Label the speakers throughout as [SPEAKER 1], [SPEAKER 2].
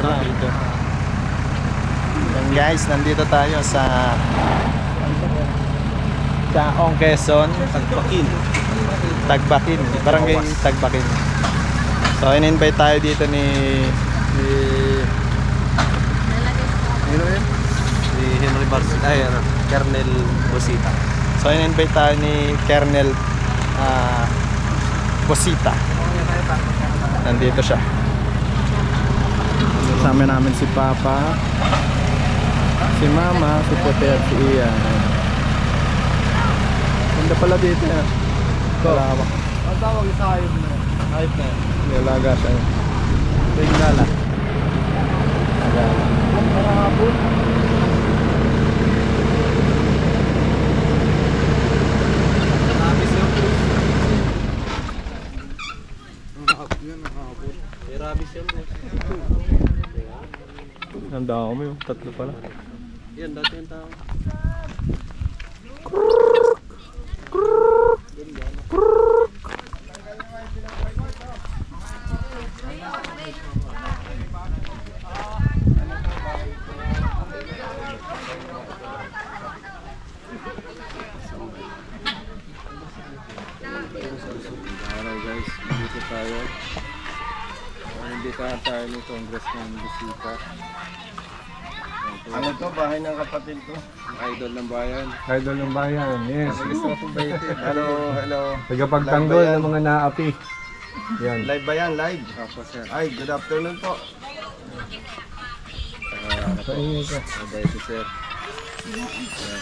[SPEAKER 1] dito. Yan guys, nandito tayo sa Chaong, Quezon. Tagbakin. Barangay Tagbakin. So in-invite tayo dito ni
[SPEAKER 2] Henry Barcel, ay ano, Colonel Bosita.
[SPEAKER 1] So in-invite tayo ni Colonel Bosita. Nandito siya. Kasama namin si Papa, si Mama, si Puti at si Ian. Ganda pala dito yan. Malawak.
[SPEAKER 2] Ang tawag sa hayop na. Hayop na.
[SPEAKER 1] Nilaga siya.
[SPEAKER 2] Bengala.
[SPEAKER 1] Nagala.
[SPEAKER 2] Mga hapon.
[SPEAKER 1] Ang dami yung tatlo pala.
[SPEAKER 2] Yan, dati yung tao.
[SPEAKER 1] Araw guys, dito tayo. Nandito tayo ni Congressman Bosita.
[SPEAKER 2] Ano to? Bahay ng kapatid ko.
[SPEAKER 1] Idol ng bayan. Idol ng bayan, yes.
[SPEAKER 2] Hello, hello.
[SPEAKER 1] Tagapagtanggol ng mga naapi. Yan.
[SPEAKER 2] Live ba yan? Live?
[SPEAKER 1] Opo sir.
[SPEAKER 2] Ay, good afternoon po.
[SPEAKER 1] Paingay ka. Mabay si sir.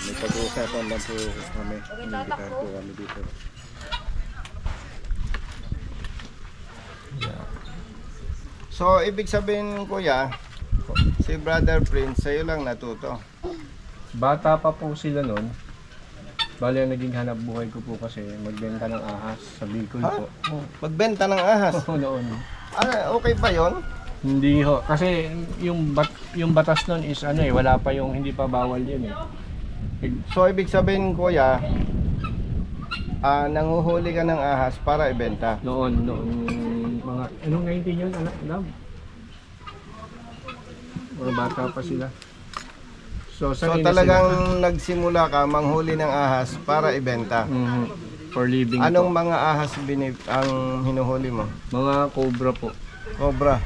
[SPEAKER 1] May pag-uusapan lang po kami. Inimbitahan po kami dito.
[SPEAKER 2] So, ibig sabihin kuya, si Brother Prince, sa'yo lang natuto.
[SPEAKER 1] Bata pa po sila noon. Bali ang naging hanap buhay ko po kasi magbenta ng ahas sa Bicol
[SPEAKER 2] Ha?
[SPEAKER 1] po.
[SPEAKER 2] Magbenta ng ahas.
[SPEAKER 1] Oo, noon.
[SPEAKER 2] Ah, okay ba yon?
[SPEAKER 1] Hindi ho. Kasi yung batas noon is ano eh, wala pa yung hindi pa bawal yun eh.
[SPEAKER 2] So, ibig sabihin kuya, nanguhuli ka ng ahas para ibenta.
[SPEAKER 1] Noon mga anong 19 yun anak love. Mga bata pa sila. So
[SPEAKER 2] Talagang nagsimula ka manghuli ng ahas para ibenta.
[SPEAKER 1] For living
[SPEAKER 2] Anong
[SPEAKER 1] po.
[SPEAKER 2] mga ahas ang hinuhuli mo?
[SPEAKER 1] Mga cobra po.
[SPEAKER 2] Cobra.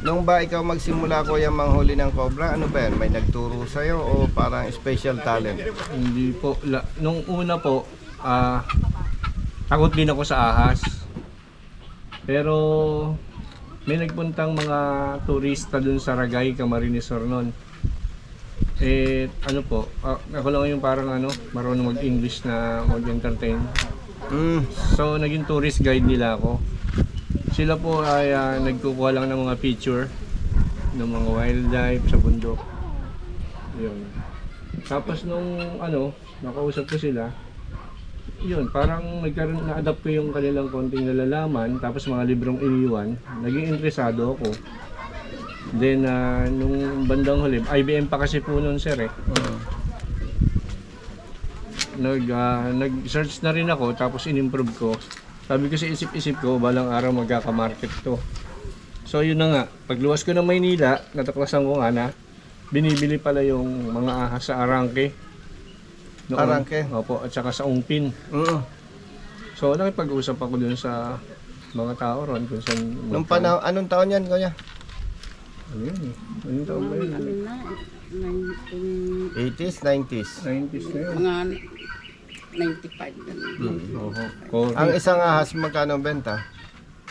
[SPEAKER 2] Nung ba ikaw magsimula kuya manghuli ng cobra, ano ba yan? May nagturo sa'yo o parang special talent?
[SPEAKER 1] Hindi po. Nung una po, takot din ako sa ahas. Pero may nagpuntang mga turista dun sa Ragay, Camarines Sur noon. Eh ano po, ako lang yung parang marunong mag-English na mag-entertain. So naging tourist guide nila ako. Sila po ay nagkukuha lang ng mga picture ng mga wildlife sa bundok. Yun. Tapos nung nakausap ko sila, yun, parang na-adapt ko yung kanilang konting nalalaman, tapos mga librong iniwan, naging interesado ako. Then, nung bandang huli, IBM pa kasi po noon sir eh. Nag-search na rin ako, tapos in-improve ko. Sabi ko sa isip-isip ko, balang araw magkaka-market to. So yun na nga, pagluwas ko ng Maynila, natuklasan ko nga na binibili pala yung mga ahas sa Arangke. Noon.
[SPEAKER 2] Arangke?
[SPEAKER 1] Opo, at saka sa Ungpin. So nakipag-usap ako dun sa mga tao ron kung saan.
[SPEAKER 2] Anong taon yan kuya?
[SPEAKER 1] Ano yun eh? Anong taon ba yun?
[SPEAKER 2] 80s, 90s?
[SPEAKER 1] 90s na yun.
[SPEAKER 3] Mga 95 ganun.
[SPEAKER 1] Oho.
[SPEAKER 2] Ang isang ahas magkano benta?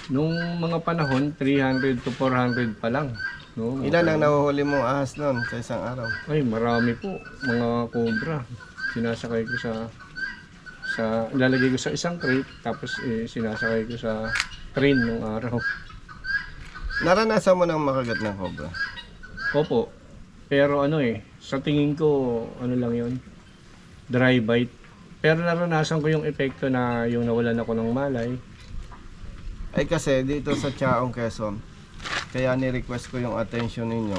[SPEAKER 1] Nung mga panahon, 300 to 400 pa lang. No,
[SPEAKER 2] Ilan ang nahuhuli mong ahas noon sa isang araw?
[SPEAKER 1] Ay, marami po. Mga cobra. Sinasakay ko sa ilalagay ko sa isang crate, tapos sinasakay ko sa train nung araw.
[SPEAKER 2] Naranasan mo nang makagat ng cobra?
[SPEAKER 1] Opo. Pero sa tingin ko, lang yon, dry bite. Pero naranasan ko yung epekto na yung nawalan ako ng malay.
[SPEAKER 2] Ay kasi dito sa Chaong, Quezon, kaya ni-request ko yung attention ninyo.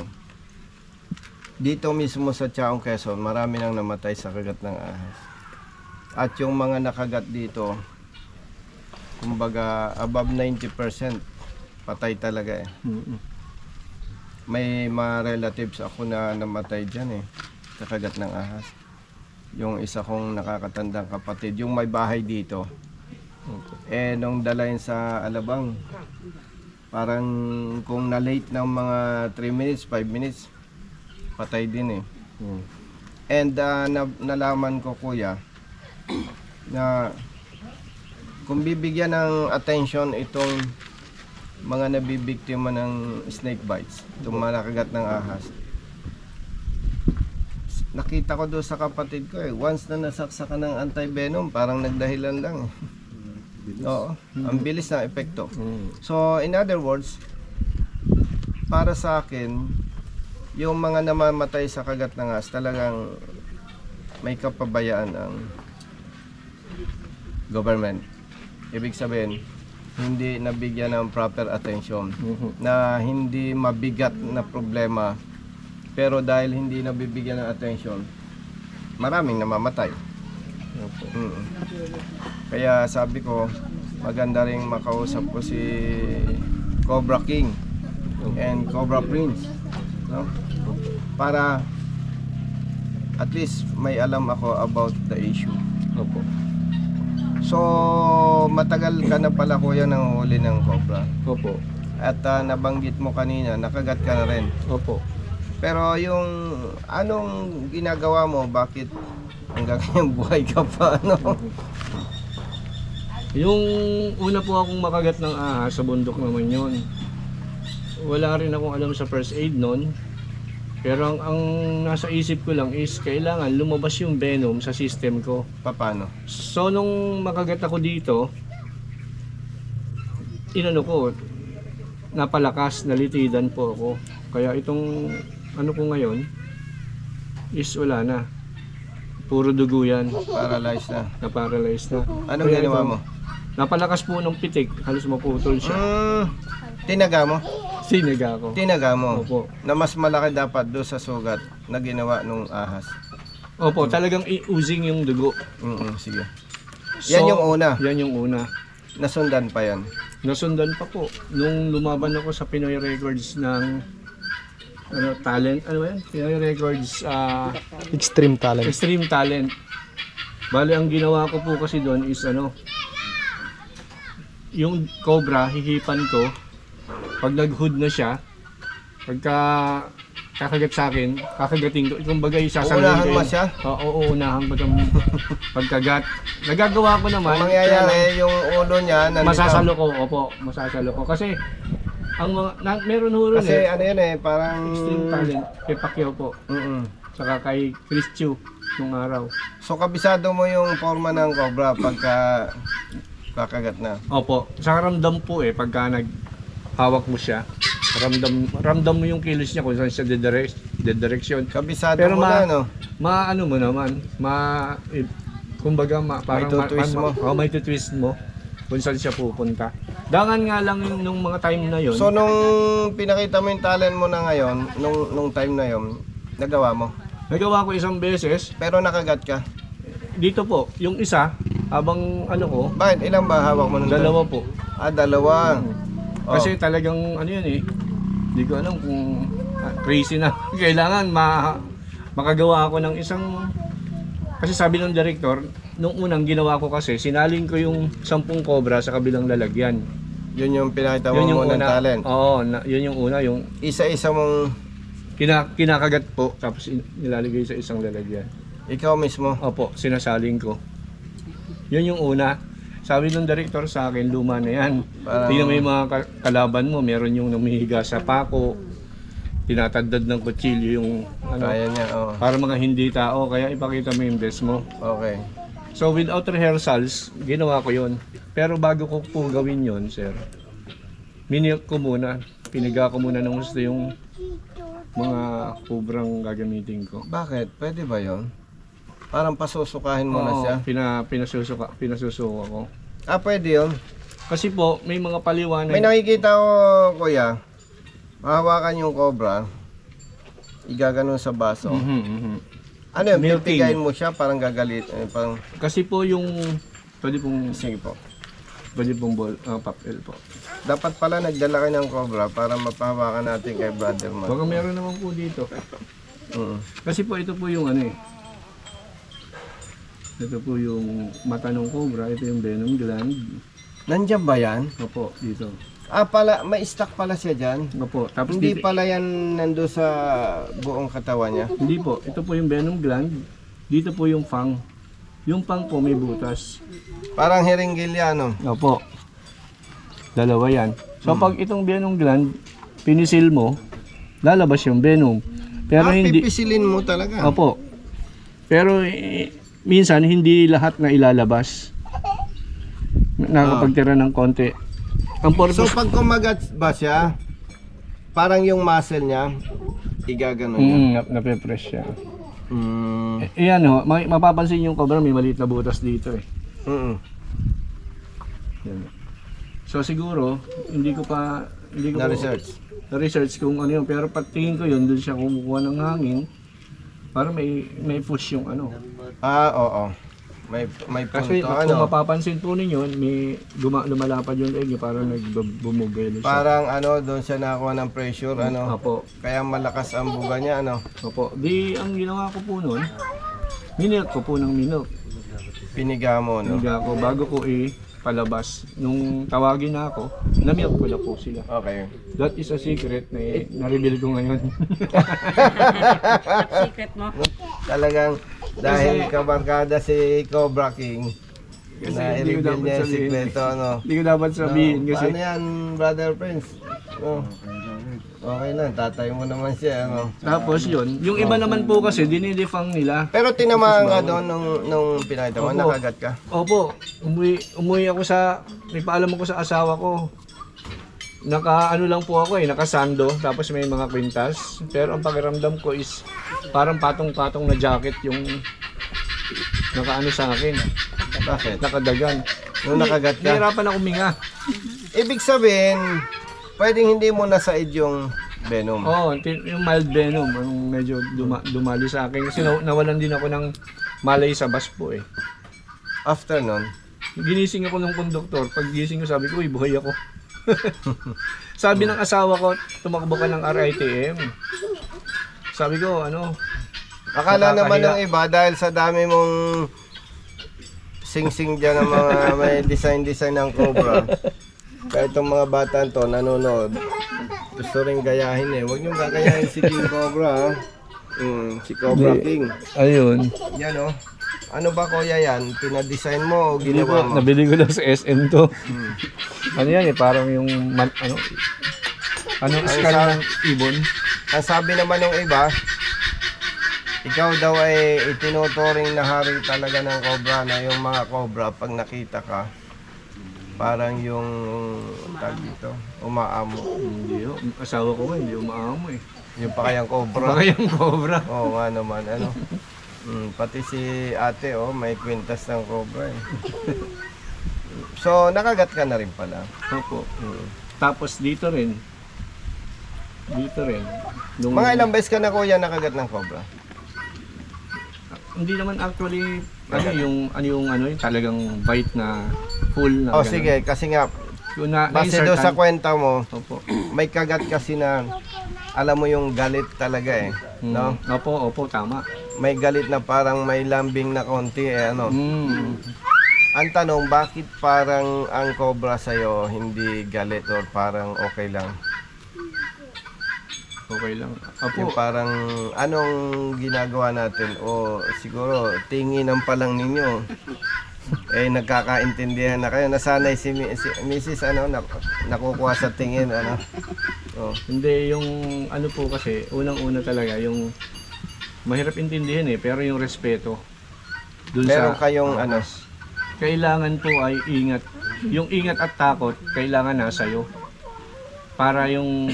[SPEAKER 2] Dito mismo sa Chaong, Quezon, marami nang namatay sa kagat ng ahas. At yung mga nakagat dito, kumbaga above 90% patay talaga eh. may mga relatives ako na namatay dyan sa kagat ng ahas. Yung isa kong nakakatandang kapatid, yung may bahay dito. Nung dalayin sa Alabang, parang kung na-late ng mga 3 minutes, 5 minutes, patay din And nalaman ko, kuya, na kung bibigyan ng attention itong mga nabibiktima ng snake bites, itong mga nakagat ng ahas. Nakita ko doon sa kapatid ko once na nasaksakan ng anti-venom, parang nagdahilan lang Oo, ang bilis ng epekto. So, in other words, para sa akin, yung mga namamatay sa kagat ng ahas, talagang may kapabayaan ang government. Ibig sabihin, hindi nabigyan ng proper attention, na hindi mabigat na problema, pero dahil hindi nabibigyan ng attention, maraming namamatay. Kaya sabi ko, maganda ring makausap ko si Cobra King and Cobra Prince, no? Para at least may alam ako about the issue.
[SPEAKER 1] Opo.
[SPEAKER 2] So, matagal ka na pala, kuya, nang huli ng cobra.
[SPEAKER 1] Opo.
[SPEAKER 2] At nabanggit mo kanina, nakagat ka na rin.
[SPEAKER 1] Opo.
[SPEAKER 2] Pero yung anong ginagawa mo, bakit hanggang ngayong buhay ka pa, ano?
[SPEAKER 1] Yung una po akong makagat ng ahas sa bundok naman yun. Wala rin akong alam sa first aid nun. Pero ang nasa isip ko lang is kailangan lumabas yung venom sa system ko.
[SPEAKER 2] Paano?
[SPEAKER 1] So nung makagat ako dito, inano ko, napalakas, nalitidan po ako. Kaya itong ano ko ngayon is wala na. Puro dugo yan.
[SPEAKER 2] Paralyzed na.
[SPEAKER 1] Na-paralyze na.
[SPEAKER 2] Anong
[SPEAKER 1] Kaya
[SPEAKER 2] ginawa
[SPEAKER 1] ito,
[SPEAKER 2] mo?
[SPEAKER 1] Napalakas po ng pitik, halos maputol siya.
[SPEAKER 2] Tinaga mo?
[SPEAKER 1] Siniga ako.
[SPEAKER 2] Tinaga mo?
[SPEAKER 1] Opo.
[SPEAKER 2] Na mas malaki dapat doon sa sugat na ginawa nung ahas.
[SPEAKER 1] Opo, talagang i-oozing yung dugo.
[SPEAKER 2] Sige.
[SPEAKER 1] So,
[SPEAKER 2] Yan yung una.
[SPEAKER 1] Yan yung una.
[SPEAKER 2] Nasundan pa yan.
[SPEAKER 1] Nasundan pa po. Nung lumaban ako sa Pinoy Records ng talent, ano ba yan? Pinoy Records,
[SPEAKER 4] Extreme talent.
[SPEAKER 1] Extreme Talent. Bale, ang ginawa ko po kasi doon is yung cobra, hihipan ko. Pag nag-hood na siya, pagka kakagat sa akin, kakagating ko. Kumbaga, isasaluhin
[SPEAKER 2] Uunahan
[SPEAKER 1] ko
[SPEAKER 2] mo
[SPEAKER 1] yun.
[SPEAKER 2] siya?
[SPEAKER 1] Oo, uunahan ko itong pagkagat. Nagagawa ko naman.
[SPEAKER 2] Ang
[SPEAKER 1] kaya lang,
[SPEAKER 2] mangyayari, yung ulo niya, nandito.
[SPEAKER 1] masasalo ko, opo, masasalo ko. Kasi, ang mga, meron ho rin
[SPEAKER 2] Kasi ano yun parang...
[SPEAKER 1] Extreme Talent, kay Pacquiao po.
[SPEAKER 2] Mm-mm.
[SPEAKER 1] Saka kay Chris Chu, nung araw.
[SPEAKER 2] So, kabisado mo yung forma ng cobra pagka kakagat na.
[SPEAKER 1] Opo, sa ramdam po pagka naghawak mo siya, ramdam mo yung kilos niya kung saan siya dedireksyon.
[SPEAKER 2] Kabisado
[SPEAKER 1] Pero
[SPEAKER 2] mo na, no?
[SPEAKER 1] maano mo naman, kumbaga parang
[SPEAKER 2] tutwist mo.
[SPEAKER 1] may tutwist mo kung saan siya pupunta. Dangan nga lang yung nung mga time na yon.
[SPEAKER 2] So, nung pinakita mo yung talent mo na ngayon, nung time na yon, nagawa mo.
[SPEAKER 1] Nagawa ko isang beses,
[SPEAKER 2] Pero nakagat ka.
[SPEAKER 1] dito po, yung isa, habang
[SPEAKER 2] Bakit? Ilan ba hawak mo nung
[SPEAKER 1] dalawa po.
[SPEAKER 2] dalawa. Oh.
[SPEAKER 1] Kasi talagang ano yun hindi ko alam kung crazy na. Kailangan makagawa ako ng isang, kasi sabi ng director, nung unang ginawa ko kasi, sinaling ko yung 10 cobra sa kabilang lalagyan.
[SPEAKER 2] Yun yung pinakita mo
[SPEAKER 1] Yun yung
[SPEAKER 2] ng
[SPEAKER 1] una.
[SPEAKER 2] talent.
[SPEAKER 1] Oo, yun yung una, yung
[SPEAKER 2] Isa-isa mong
[SPEAKER 1] kinakagat po, tapos nilalagay sa isang lalagyan.
[SPEAKER 2] ikaw mismo.
[SPEAKER 1] Opo, sinasaling ko. Yun yung una. Sabi ng director sa akin, luma na yan. Tingnan mo yung mga kalaban mo, meron yung namihiga sa pako, tinatadad ng kutsilyo yung
[SPEAKER 2] Kaya niya, oh.
[SPEAKER 1] para mga hindi tao, kaya ipakita mo yung best mo.
[SPEAKER 2] Okay.
[SPEAKER 1] So without rehearsals, ginawa ko yun. Pero bago ko po gawin yun, sir, minilk ko muna, piniga ko muna ng gusto yung mga kubrang gagamitin ko.
[SPEAKER 2] Bakit? Pwede ba yon? Parang pasusukahin mo na siya.
[SPEAKER 1] Pinasusuka ko.
[SPEAKER 2] Pwede yun.
[SPEAKER 1] Kasi po, may mga paliwanag.
[SPEAKER 2] May nakikita ko, kuya, mahawakan yung cobra, igaganon sa baso. Ano yun,
[SPEAKER 1] Milking.
[SPEAKER 2] pipigayin mo siya, parang gagalit. Parang,
[SPEAKER 1] Kasi po yung, pwede pong,
[SPEAKER 2] sige po.
[SPEAKER 1] Pwede pong papel po.
[SPEAKER 2] Dapat pala nagdala ka ng cobra para mapahawakan natin kay Brother Mark.
[SPEAKER 1] Baka meron naman po dito. Kasi po ito po yung ano eh. Ito po yung mata ng cobra, ito yung venom gland.
[SPEAKER 2] Nandiyan ba yan?
[SPEAKER 1] Opo, dito.
[SPEAKER 2] Pala, may stock pala siya dyan.
[SPEAKER 1] Opo, tapos
[SPEAKER 2] Hindi
[SPEAKER 1] dito,
[SPEAKER 2] pala yan nando sa buong katawan niya.
[SPEAKER 1] hindi po, ito po yung venom gland. Dito po yung fang. Yung fang po may butas.
[SPEAKER 2] Parang hiringgil yan, no?
[SPEAKER 1] Opo. Dalawa yan. So pag itong venom gland, pinisil mo, lalabas yung venom. Pero hindi,
[SPEAKER 2] Pipisilin mo talaga.
[SPEAKER 1] opo. Pero minsan hindi lahat na ilalabas. Nakakapagtira ng konti. Ang
[SPEAKER 2] So
[SPEAKER 1] purpose,
[SPEAKER 2] pag kumagat ba siya, parang yung muscle niya, igagano niya.
[SPEAKER 1] nape-press siya.
[SPEAKER 2] Mm.
[SPEAKER 1] Yan ho, mapapansin yung cobra may maliit na butas dito eh.
[SPEAKER 2] Mm.
[SPEAKER 1] Yan. So siguro, hindi ko
[SPEAKER 2] Na-research.
[SPEAKER 1] na-research kung ano yun, pero patingin ko yun, doon siya kumukuha ng hangin para may push yung ano.
[SPEAKER 2] Oo. May punto.
[SPEAKER 1] Kasi kung
[SPEAKER 2] Ano?
[SPEAKER 1] mapapansin po ninyo, may lumalapad yung leg niya, parang nagbumugelo siya.
[SPEAKER 2] Parang doon siya nakuha ng pressure,
[SPEAKER 1] Opo,
[SPEAKER 2] Kaya malakas ang buga niya,
[SPEAKER 1] opo. Di, ang ginawa ko po noon, minilk ko po ng minilk.
[SPEAKER 2] Piniga mo, no?
[SPEAKER 1] Higa ko, bago ko palabas. Nung tawagin na ako, na-milk ko na po sila.
[SPEAKER 2] Okay.
[SPEAKER 1] That is a secret na na-reveal ko ngayon.
[SPEAKER 3] Secret mo.
[SPEAKER 2] Talagang dahil kabarkada si Cobra King,
[SPEAKER 1] Kasi
[SPEAKER 2] na
[SPEAKER 1] hindi ko
[SPEAKER 2] i-reveal
[SPEAKER 1] dapat
[SPEAKER 2] niya yung
[SPEAKER 1] sabihin.
[SPEAKER 2] sikreto,
[SPEAKER 1] Hindi ko dapat sabihin kasi
[SPEAKER 2] Paano yan, Brother Prince? Okay lang, tatay mo naman siya,
[SPEAKER 1] tapos yun, yung iba naman po kasi dinidefang nila.
[SPEAKER 2] Pero tinamaan nga doon nung pinakita mo,
[SPEAKER 1] Opo.
[SPEAKER 2] nakagat ka.
[SPEAKER 1] Opo, umuwi ako may paalam ako sa asawa ko. Naka lang po ako nakasando, tapos may mga kwintas. Pero ang pakiramdam ko is parang patong-patong na jacket yung nakaano sa akin,
[SPEAKER 2] Bakit?
[SPEAKER 1] nakadagan.
[SPEAKER 2] Nung nakagat ka.
[SPEAKER 1] Nahirapan ako huminga.
[SPEAKER 2] Ibig sabihin, pwedeng hindi mo nasaid yung venom.
[SPEAKER 1] Oo, yung mild venom, ang medyo dumali sa akin. Kasi nawalan din ako ng malay sa bus po eh.
[SPEAKER 2] After nun,
[SPEAKER 1] Ginising ako ng konduktor. Pag gising ko sabi ko, uy, buhay ako. Sabi ng asawa ko, tumakbo ka ng RITM. Sabi ko,
[SPEAKER 2] akala naman
[SPEAKER 1] Nakakahiya.
[SPEAKER 2] ng iba dahil sa dami mong sing-sing dyan ng mga may design ng Cobra. Kaya itong mga bata to nanonood, gusto rin gayahin Huwag niyong gagayahin si King Cobra, ha? Si Cobra King.
[SPEAKER 1] Ayun.
[SPEAKER 2] Yan, Ano ba kuya yan? Pinadesign mo o ginawa mo?
[SPEAKER 1] Nabili ko lang sa SM to. Ano yan parang yung, skull ng ibon.
[SPEAKER 2] Ang sabi naman ng iba, ikaw daw ay itinuturing na hari talaga ng cobra, na yung mga cobra pag nakita ka, parang yung tag dito, umaamo.
[SPEAKER 1] Hindi ho. Asawa ko hindi umaamo eh.
[SPEAKER 2] Yung pa kayang cobra.
[SPEAKER 1] Baka yung cobra.
[SPEAKER 2] Oo nga naman, pati si ate, may kwintas ng cobra eh. So, nakagat ka na rin pala.
[SPEAKER 1] Opo. Tapos dito rin. Nung,
[SPEAKER 2] Mga ilang beses ka na kuya nakagat ng cobra?
[SPEAKER 1] Hindi naman actually, yung talagang bite na full na.
[SPEAKER 2] Oh,
[SPEAKER 1] ganun.
[SPEAKER 2] sige, kasi nga,
[SPEAKER 1] Yung
[SPEAKER 2] base doon sa
[SPEAKER 1] na-insertan.
[SPEAKER 2] kwenta mo,
[SPEAKER 1] Opo.
[SPEAKER 2] may kagat kasi na, alam mo yung galit talaga no?
[SPEAKER 1] Opo, tama.
[SPEAKER 2] May galit na parang may lambing na konti Ang tanong, bakit parang ang cobra sa'yo hindi galit or parang okay lang?
[SPEAKER 1] Okay lang.
[SPEAKER 2] Yung
[SPEAKER 1] Opo.
[SPEAKER 2] parang anong ginagawa natin o siguro tinginan pa lang ninyo. Nagkakaintindihan na kayo. Nasanay si Mrs. Nakukuha sa tingin Oh.
[SPEAKER 1] Hindi, yung po kasi, unang-una talaga, yung mahirap intindihin pero yung respeto.
[SPEAKER 2] Meron kayong
[SPEAKER 1] Kailangan po ay ingat. Yung ingat at takot, kailangan nasa iyo. Para yung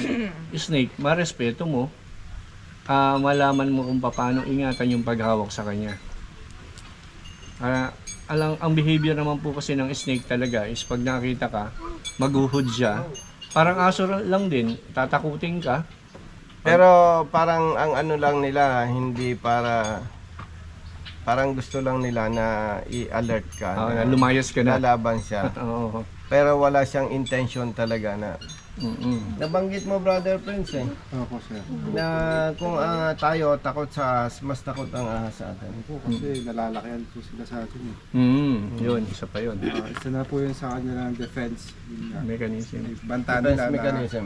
[SPEAKER 1] snake, marespeto mo, malaman mo kung paano ingatan yung paghawak sa kanya. Ang behavior naman po kasi ng snake talaga is pag nakita ka, maguhod siya. Parang aso lang din, tatakutin ka.
[SPEAKER 2] Pero parang ang lang nila, hindi parang gusto lang nila na i-alert ka.
[SPEAKER 1] Na lumayas ka na.
[SPEAKER 2] Lalaban siya.
[SPEAKER 1] Oo.
[SPEAKER 2] Pero wala siyang intention talaga na. Nabanggit mo, Brother Prince,
[SPEAKER 5] Opo, sir.
[SPEAKER 2] na kung tayo takot sa ahas, mas takot ang ahas sa atin.
[SPEAKER 5] Po, kasi nalalakyan po sila sa atin.
[SPEAKER 1] Yun, isa pa yun.
[SPEAKER 5] Isa na po yun sa kanilang defense. Yun nga.
[SPEAKER 1] Mechanism.
[SPEAKER 5] Banta
[SPEAKER 2] Defense
[SPEAKER 5] nila na,
[SPEAKER 2] mechanism.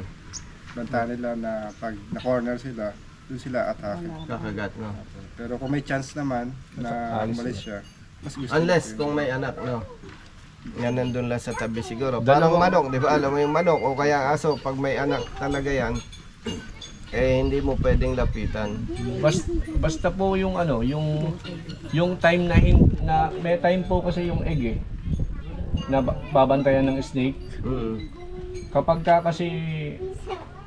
[SPEAKER 5] banta nila na pag na-corner sila, doon sila atake.
[SPEAKER 2] Kakagat, no?
[SPEAKER 5] Pero kung may chance naman na
[SPEAKER 1] Alis
[SPEAKER 5] umalis siya, mas gusto
[SPEAKER 2] Unless
[SPEAKER 5] ko yun.
[SPEAKER 2] kung may anak, no? Yan nandun lang sa tabi siguro.
[SPEAKER 1] Dalawang-
[SPEAKER 2] Parang manok, di ba? Alam mo yung manok o kaya aso, pag may anak talaga yan, eh hindi mo pwedeng lapitan.
[SPEAKER 1] Basta po yung ano, yung time na may time po kasi yung egg na babantayan ng snake. Kapag kasi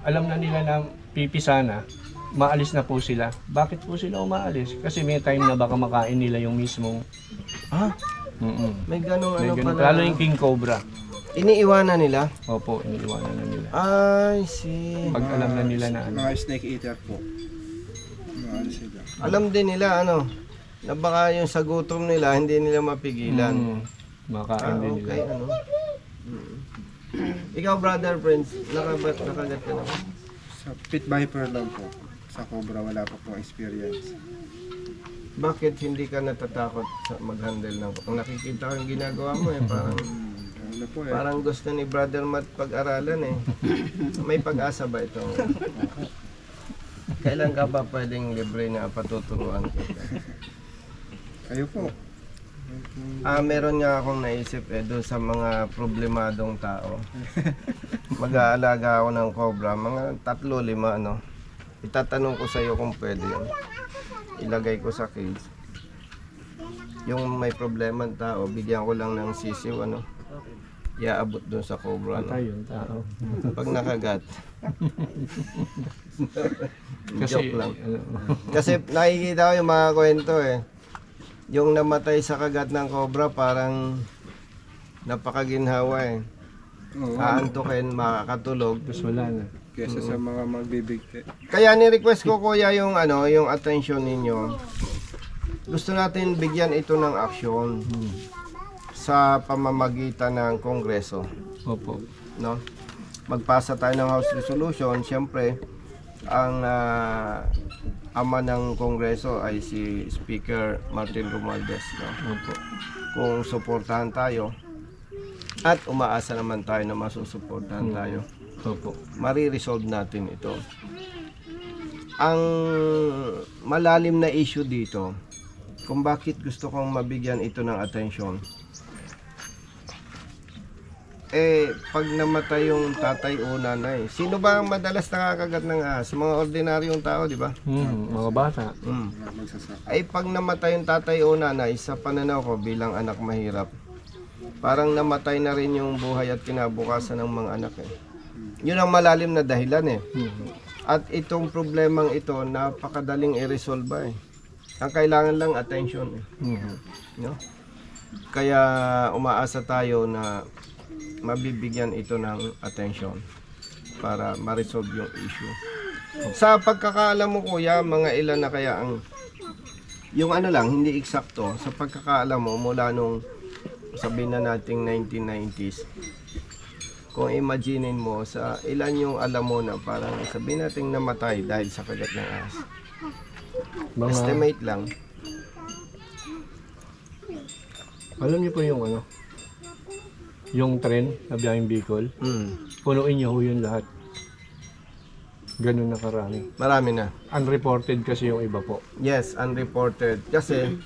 [SPEAKER 1] alam na nila na pipisa na, maalis na po sila. Bakit po sila umaalis? Kasi may time na baka makain nila yung mismong
[SPEAKER 2] Ah, may ganong
[SPEAKER 1] may
[SPEAKER 2] ano
[SPEAKER 1] ganun.
[SPEAKER 2] pala.
[SPEAKER 1] Lalo yung king cobra.
[SPEAKER 2] Iniiwanan nila?
[SPEAKER 1] Opo, iniiwanan na nila.
[SPEAKER 2] I see.
[SPEAKER 1] Pag alam na nila na ano.
[SPEAKER 5] Mga snake eater po. Mga ano sila.
[SPEAKER 2] Alam din nila ano, na baka yung sa gutom nila, hindi nila mapigilan.
[SPEAKER 1] Makain din nila.
[SPEAKER 2] Okay, ano. Ikaw, Brother Prince, nakagat ka na ba?
[SPEAKER 5] Sa pit viper lang po. Sa cobra wala pa pong experience.
[SPEAKER 2] Bakit hindi ka natatakot sa mag-handle ng... Ang nakikita ko yung ginagawa mo parang...
[SPEAKER 5] Ano po
[SPEAKER 2] Parang gusto ni Brother Matt pag-aralan May pag-asa ba ito? Kailan ka ba pwedeng libre na patuturuan kita?
[SPEAKER 5] Kayo po.
[SPEAKER 2] Meron nga akong naisip doon sa mga problemadong tao. Mag-aalaga ako ng cobra, mga 3-5 ano. Itatanong ko sa iyo kung pwede yun. Ilagay ko sa cage. Yung may problema ng tao, bigyan ko lang ng sisiw ano. Iaabot doon sa cobra. No?
[SPEAKER 1] Patay yung tao.
[SPEAKER 2] Pag nakagat.
[SPEAKER 1] Kasi,
[SPEAKER 2] Joke lang.
[SPEAKER 1] ano,
[SPEAKER 2] Kasi nakikita ko yung mga kwento Yung namatay sa kagat ng cobra parang napakaginhawa
[SPEAKER 5] Oo.
[SPEAKER 2] Aantukin, makakatulog.
[SPEAKER 1] tapos wala na.
[SPEAKER 5] Kesa sa mga magbibigti.
[SPEAKER 2] Kaya ni-request ko kuya yung yung attention ninyo. Gusto natin bigyan ito ng aksyon sa pamamagitan ng Kongreso,
[SPEAKER 1] Opo.
[SPEAKER 2] no? Magpasa tayo ng House Resolution, siyempre ang ama ng Kongreso ay si Speaker Martin Romualdez, no?
[SPEAKER 1] Opo.
[SPEAKER 2] Kung suportahan tayo at umaasa naman tayo na masusuportahan tayo,
[SPEAKER 1] Opo.
[SPEAKER 2] mariresolve natin ito. Ang malalim na issue dito, kung bakit gusto kong mabigyan ito ng attention, pag namatay yung tatay o nanay, sino ba ang madalas nakakagat ng ahas? Mga ordinaryong tao, di ba?
[SPEAKER 1] Mga bata.
[SPEAKER 5] Magsasaka.
[SPEAKER 2] Pag namatay yung tatay o nanay, sa pananaw ko bilang anak mahirap, parang namatay na rin yung buhay at kinabukasan ng mga anak Yun ang malalim na dahilan At itong problemang ito, napakadaling i-resolve Ang kailangan lang attention no? Kaya umaasa tayo na mabibigyan ito ng attention para ma-resolve yung issue. Sa pagkakaalam mo kuya, mga ilan na kaya ang yung ano lang, hindi eksakto, sa pagkakaalam mo mula nung sabihin na nating 1990s, kung imaginein mo sa ilan yung alam mo na parang sabihin nating namatay dahil sa kagat ng ahas. Estimate lang.
[SPEAKER 1] Alam niyo po yung ano? Yung tren na biyaheng Bicol. Punuin niyo ho yun lahat. Ganun na karami.
[SPEAKER 2] Marami na.
[SPEAKER 1] Unreported kasi yung iba po.
[SPEAKER 2] Yes, unreported. Kasi,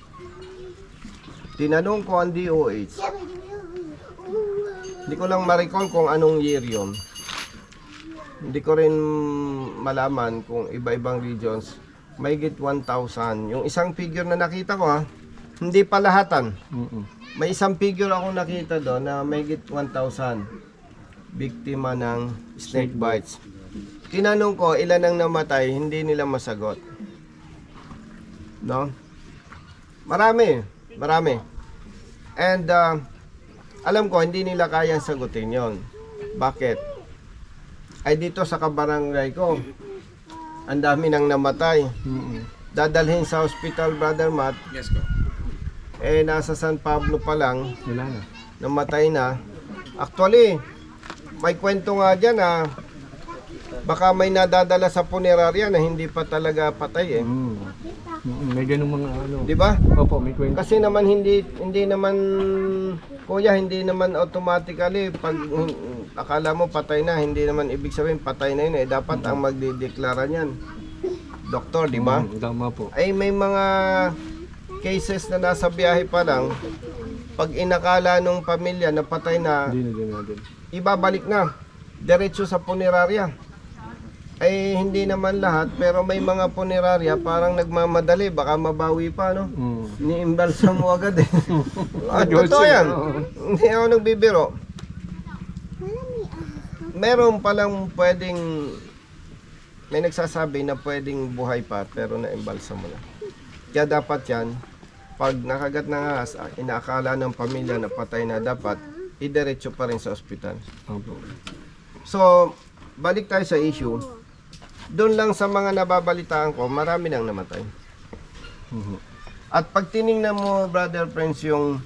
[SPEAKER 2] tinanong ko ang DOH. Hindi ko lang ma-recall kung anong year yun. Hindi ko rin malaman kung iba-ibang regions. Mahigit 1,000. Yung isang figure na nakita ko hindi pa lahatan. May isang figure ako nakita doon na mahigit 1,000 biktima ng snake bites. Tinanong ko ilan ang namatay, hindi nila masagot. No? Marami. And alam ko hindi nila kayang sagutin yon. Bakit? Ay dito sa kabarangay ko, ang dami nang namatay. Dadalhin sa hospital, Brother Matt.
[SPEAKER 5] Yes ko.
[SPEAKER 2] Nasa San Pablo pa lang,
[SPEAKER 1] Wala na.
[SPEAKER 2] namatay na. Actually, may kwento nga dyan na baka may nadadala sa punerarya na hindi pa talaga patay eh.
[SPEAKER 1] May ganung mga ano.
[SPEAKER 2] Di ba?
[SPEAKER 1] Opo, may kwento.
[SPEAKER 2] Kasi naman hindi naman kuya, hindi naman automatically pag akala mo patay na, hindi naman ibig sabihin patay na yun eh. Dapat ang magdideklara niyan doktor, di ba?
[SPEAKER 1] Tama po.
[SPEAKER 2] Ay may mga cases na nasa biyahe pa lang, pag inakala nung pamilya na patay na,
[SPEAKER 1] Hindi na din natin.
[SPEAKER 2] ibabalik na diretso sa punerarya. Ay hindi naman lahat, pero may mga punerarya parang nagmamadali, baka mabawi pa, no? Ni-imbalsa mo agad eh. Totoo yan. Hindi ako nagbibiro. Meron palang pwedeng, may nagsasabi na pwedeng buhay pa, pero na-imbalsa mo na. Kaya dapat yan, pag nakagat ng ahas, inaakala ng pamilya na patay na, dapat idiretso pa rin sa ospital.
[SPEAKER 1] Opo.
[SPEAKER 2] So, balik tayo sa issue. Doon lang sa mga nababalitaan ko, marami nang namatay. At pag tiningnan mo, brother friends, yung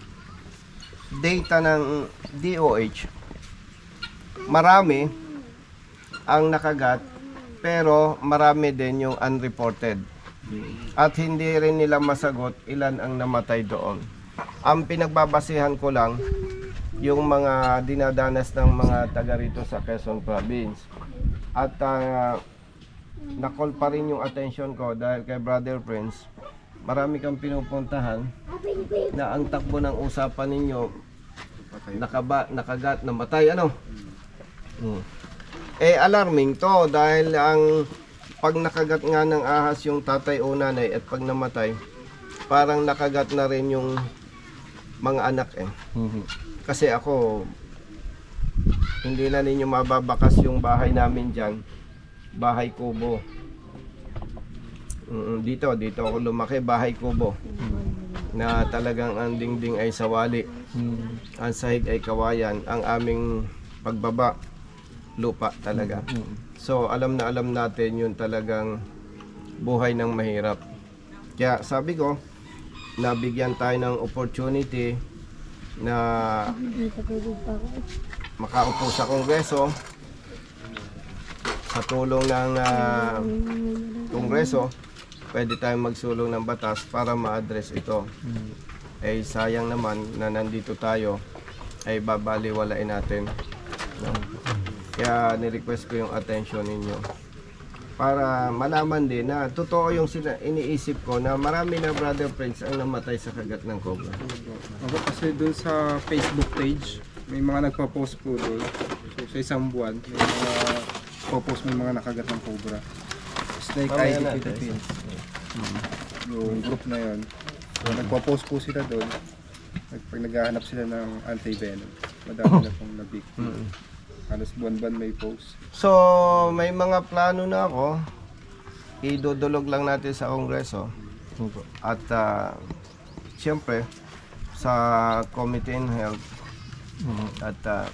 [SPEAKER 2] data ng DOH, marami ang nakagat, pero marami din yung unreported. At hindi rin nila masagot ilan ang namatay doon. Ang pinagbabasihan ko lang, yung mga dinadanas ng mga taga rito sa Quezon Province. At na-call pa rin yung attention ko dahil kay Brother Prince, marami kang pinupuntahan na ang takbo ng usapan ninyo, nakagat, namatay, ano? Eh, alarming to dahil ang pag nakagat nga ng ahas yung tatay o nanay at pag namatay, parang nakagat na rin yung mga anak eh. Kasi ako, hindi na ninyo mababakas yung bahay namin dyan. Bahay kubo. Dito ako lumaki, bahay kubo. Na talagang ang dingding ay sawali. Ang sahig ay kawayan. Ang aming pagbaba, lupa talaga. So alam na alam natin yun talagang buhay ng mahirap. Kaya sabi ko, nabigyan tayo ng opportunity na makaupo sa Kongreso sa tulong ng Kongreso, pwede tayong magsulong ng batas para ma-address ito. Eh sayang naman na nandito tayo ay babaliwalain natin, no? Kaya nirequest ko yung attention ninyo para malaman din na totoo yung iniisip ko na marami na brother friends ang namatay sa kagat ng cobra.
[SPEAKER 5] Ako kasi dun sa Facebook page, may mga nagpa-post po doon. So sa isang buwan, may mga po-post may mga nakagat ng cobra. Snake
[SPEAKER 2] Mamaya
[SPEAKER 5] ID
[SPEAKER 2] natin.
[SPEAKER 5] Philippines. Yung group na yon. So nagpa-post po sila doon. Pag naghahanap sila ng anti-venom, madami na pong na-victim. Halos buwan-buwan may post.
[SPEAKER 2] So, may mga plano na ako. Idudulog lang natin sa Kongreso. At siyempre, sa Committee on Health. At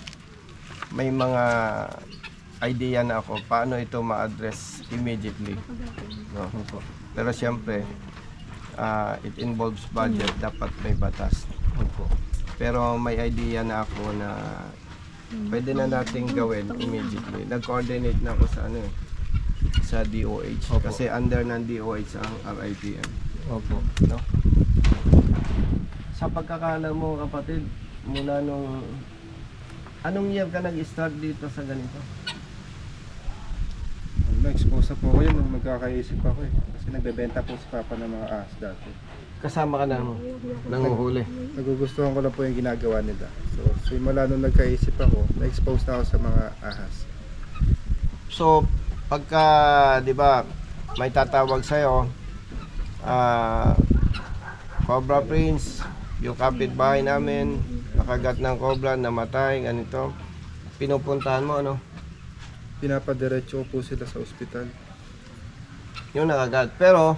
[SPEAKER 2] may mga idea na ako paano ito ma-address immediately. No? Pero siyempre, it involves budget. Dapat may batas. Pero may idea na ako na pwede na nating gawin immediately. Nag-coordinate na ako sa sa DOH. Kasi under ng DOH ang RITM.
[SPEAKER 1] Opo.
[SPEAKER 2] No? Sa pagkakaalam mo kapatid, mula nung anong year ka nag-start dito sa ganito?
[SPEAKER 5] Na-expose po ako yun nung magkakaisip ako eh. Kasi nagbebenta po si Papa ng mga ahas dati.
[SPEAKER 2] Kasama ka ng nanguhuli.
[SPEAKER 5] Nagugustuhan ko lang po yung ginagawa nila. So simula nung nagkaisip ako, na-expose na ako sa mga ahas.
[SPEAKER 2] So, pagka, di ba, may tatawag sa'yo, Cobra Prince, yung kapitbahay namin, nakagat ng cobra, namatay, ganito. Pinupuntahan mo, ano?
[SPEAKER 5] Pinapadiretso po sila sa ospital.
[SPEAKER 2] Yung nakagat. Pero,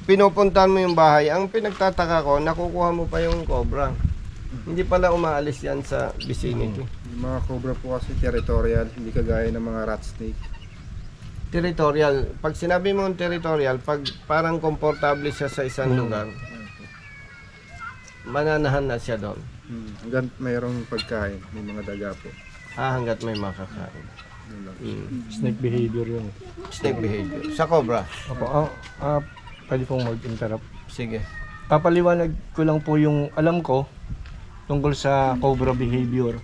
[SPEAKER 2] pinupuntahan mo yung bahay. Ang pinagtataka ko, nakukuha mo pa yung cobra. Hindi pala umaalis yan sa vicinity.
[SPEAKER 5] Yung mga cobra po kasi territorial, hindi kagaya ng mga rat snake.
[SPEAKER 2] Territorial. Pag sinabi mo territorial, pag parang komportable siya sa isang lugar, mananahan na siya doon.
[SPEAKER 5] Hanggang mayroong pagkain, may mga daga po.
[SPEAKER 2] Hanggat may makakain.
[SPEAKER 5] Yun lang.
[SPEAKER 1] Snake behavior yun.
[SPEAKER 2] Snake behavior. Sa cobra.
[SPEAKER 1] Opo, pwede pong mag-interrupt.
[SPEAKER 2] Sige.
[SPEAKER 1] Papaliwanag ko lang po yung alam ko tungkol sa cobra behavior.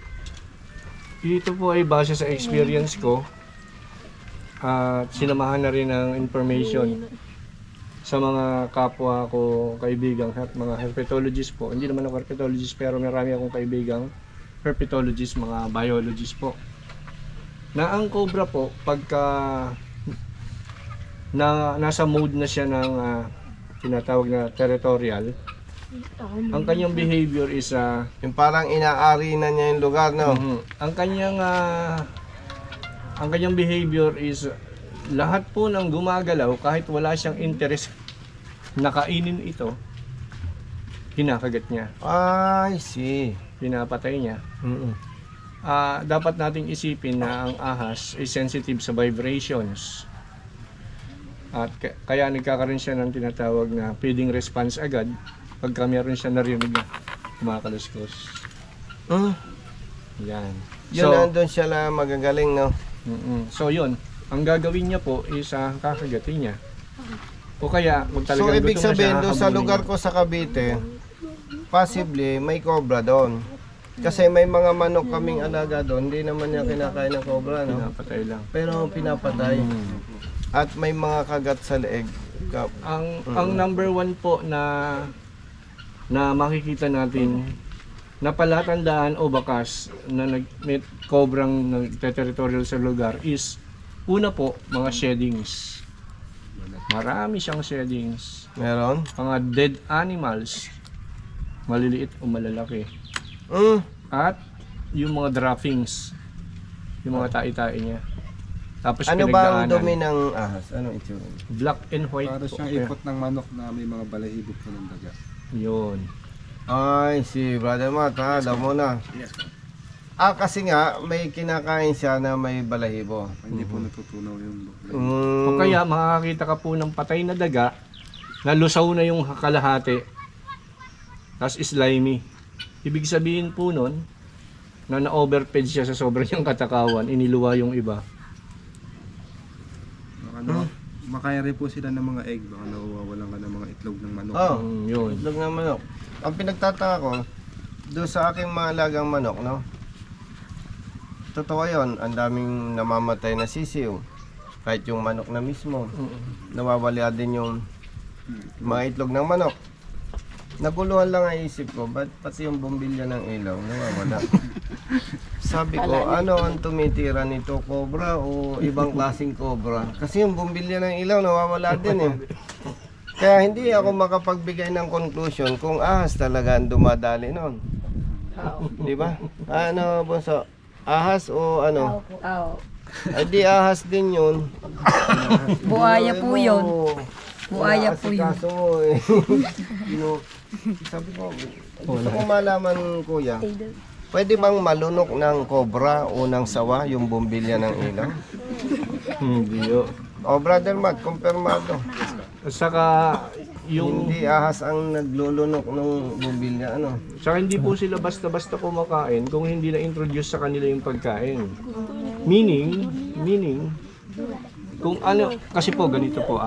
[SPEAKER 1] Ito po ay base sa experience ko at sinamahan na rin ng information sa mga kapwa ko kaibigan at mga herpetologist po. Hindi naman ako herpetologist pero marami akong kaibigang herpetologist, mga biologist po. Na ang cobra po pagka nasa mode na siya ng tinatawag na territorial, ang kanyang behavior is
[SPEAKER 2] Yung parang inaari na niya yung lugar, no?
[SPEAKER 1] ang kanyang behavior is lahat po ng gumagalaw kahit wala siyang interest na kainin ito, kinakagat niya,
[SPEAKER 2] I see.
[SPEAKER 1] pinapatay niya. Dapat nating isipin na ang ahas ay sensitive sa vibrations. At kaya nagkakaroon siya ng tinatawag na feeding response agad pagka meron siya narinig na kumakaluskos. Yan.
[SPEAKER 2] Yun nandun siya na magagaling, no?
[SPEAKER 1] So yun, ang gagawin niya po is kakagatin niya. O kaya kung
[SPEAKER 2] So,
[SPEAKER 1] talagang
[SPEAKER 2] ibig
[SPEAKER 1] gutom na
[SPEAKER 2] sabihin
[SPEAKER 1] siya,
[SPEAKER 2] doon sa
[SPEAKER 1] hahabulin
[SPEAKER 2] lugar
[SPEAKER 1] niya.
[SPEAKER 2] ko sa Cavite, possibly may cobra doon. Kasi may mga manok kaming alaga doon, hindi naman niya kinakain ng cobra, no?
[SPEAKER 1] Pinapatay lang.
[SPEAKER 2] Pero pinapatay. At may mga kagat sa leeg.
[SPEAKER 1] Ang number one po na makikita natin na palatandaan o bakas na may cobrang nagte-territorial sa lugar is una po, mga sheddings. Marami siyang sheddings.
[SPEAKER 2] Meron?
[SPEAKER 1] Mga dead animals, maliliit o malalaki. At yung mga droppings, yung mga tai-tai niya. Tapos
[SPEAKER 2] Ano ba ang
[SPEAKER 1] pinagdaanan.
[SPEAKER 2] dumi ng ahas? Anong itsura?
[SPEAKER 1] Black and white
[SPEAKER 5] Para
[SPEAKER 1] po.
[SPEAKER 5] siyang ipot ng manok na may mga balahibo po ng daga.
[SPEAKER 1] Yun.
[SPEAKER 2] Ay, si Brother Matt, ha? Alam mo na. Kasi nga, may kinakain siya na may balahibo.
[SPEAKER 5] Hindi po natutunaw yung
[SPEAKER 1] O kaya makakakita ka po ng patay na daga na lusaw na yung kalahati. Tapos slimy. Ibig sabihin po nun na na-overfed siya sa sobrang niyang katakawan, iniluwa yung iba.
[SPEAKER 5] Makain rin po sila ng mga egg, baka nawawalan ka ng mga itlog ng manok.
[SPEAKER 2] Oh,
[SPEAKER 1] Yun.
[SPEAKER 2] itlog ng manok. Ang pinagtataka ko, doon sa aking mga alagang manok, no? Totoo yun, ang daming namamatay na sisiw. Kahit yung manok na mismo. Nawawala din yung mga itlog ng manok. Naguluhan lang ang isip ko, ba't pati yung bumbilya ng ilaw nawawala? Sabi ko, ano ang tumitira nito, cobra o ibang klaseng cobra? Kasi yung bumbilya ng ilaw nawawala din eh. Kaya hindi ako makapagbigay ng conclusion kung ahas talaga ang dumadali nun. Di ba? Ano, Bunso? Ahas o ano? Ay di ahas din yun.
[SPEAKER 6] Buhaya po yun. Buhaya po yun.
[SPEAKER 2] Kaso mo eh. Sabi ko, gusto ko malaman, kuya. Pwede bang malunok ng cobra o ng sawa yung bumbilya ng ilaw?
[SPEAKER 1] Hindi yun.
[SPEAKER 2] O Brother Matt, kumpirmado.
[SPEAKER 1] Saka yung
[SPEAKER 2] Hindi ahas ang naglulunok ng bumbilya, ano?
[SPEAKER 1] saka hindi po sila basta-basta kumakain kung hindi na introduce sa kanila yung pagkain. Meaning kung ano kasi po ganito po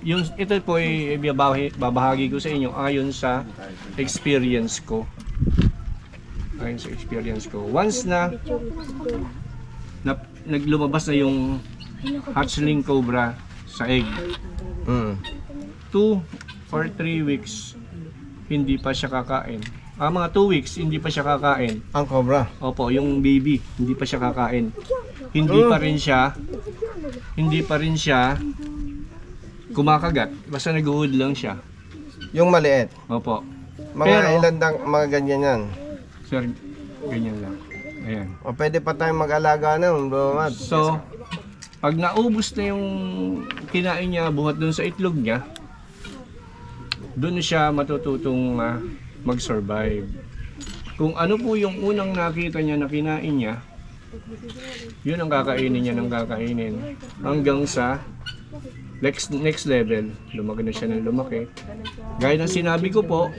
[SPEAKER 1] yung ito po ay babahagi ko sa inyo ayon sa experience ko. Once na naglumabas na yung hatchling cobra sa egg, 2 or 3 weeks hindi pa siya kakain. Mga 2 weeks hindi pa siya kakain.
[SPEAKER 2] Ang cobra.
[SPEAKER 1] Opo, yung baby hindi pa siya kakain. Hindi pa rin siya kumakagat. Basta nag-uud lang siya.
[SPEAKER 2] Yung maliit.
[SPEAKER 1] Opo.
[SPEAKER 2] Mga ilandang mga ganyan yan.
[SPEAKER 1] Sir, ganyan lang. Ayan.
[SPEAKER 2] O pwede pa tayong mag-alaga nun, bro Matt.
[SPEAKER 1] So, pag naubos na yung kinain niya buhat dun sa itlog niya, dun siya matututong mag-survive. Kung ano po yung unang nakita niya na kinain niya, yun ang kakainin niya ng kakainin. Hanggang sa next level, lumaki na siya ng lumaki. Gaya ng sinabi ko po,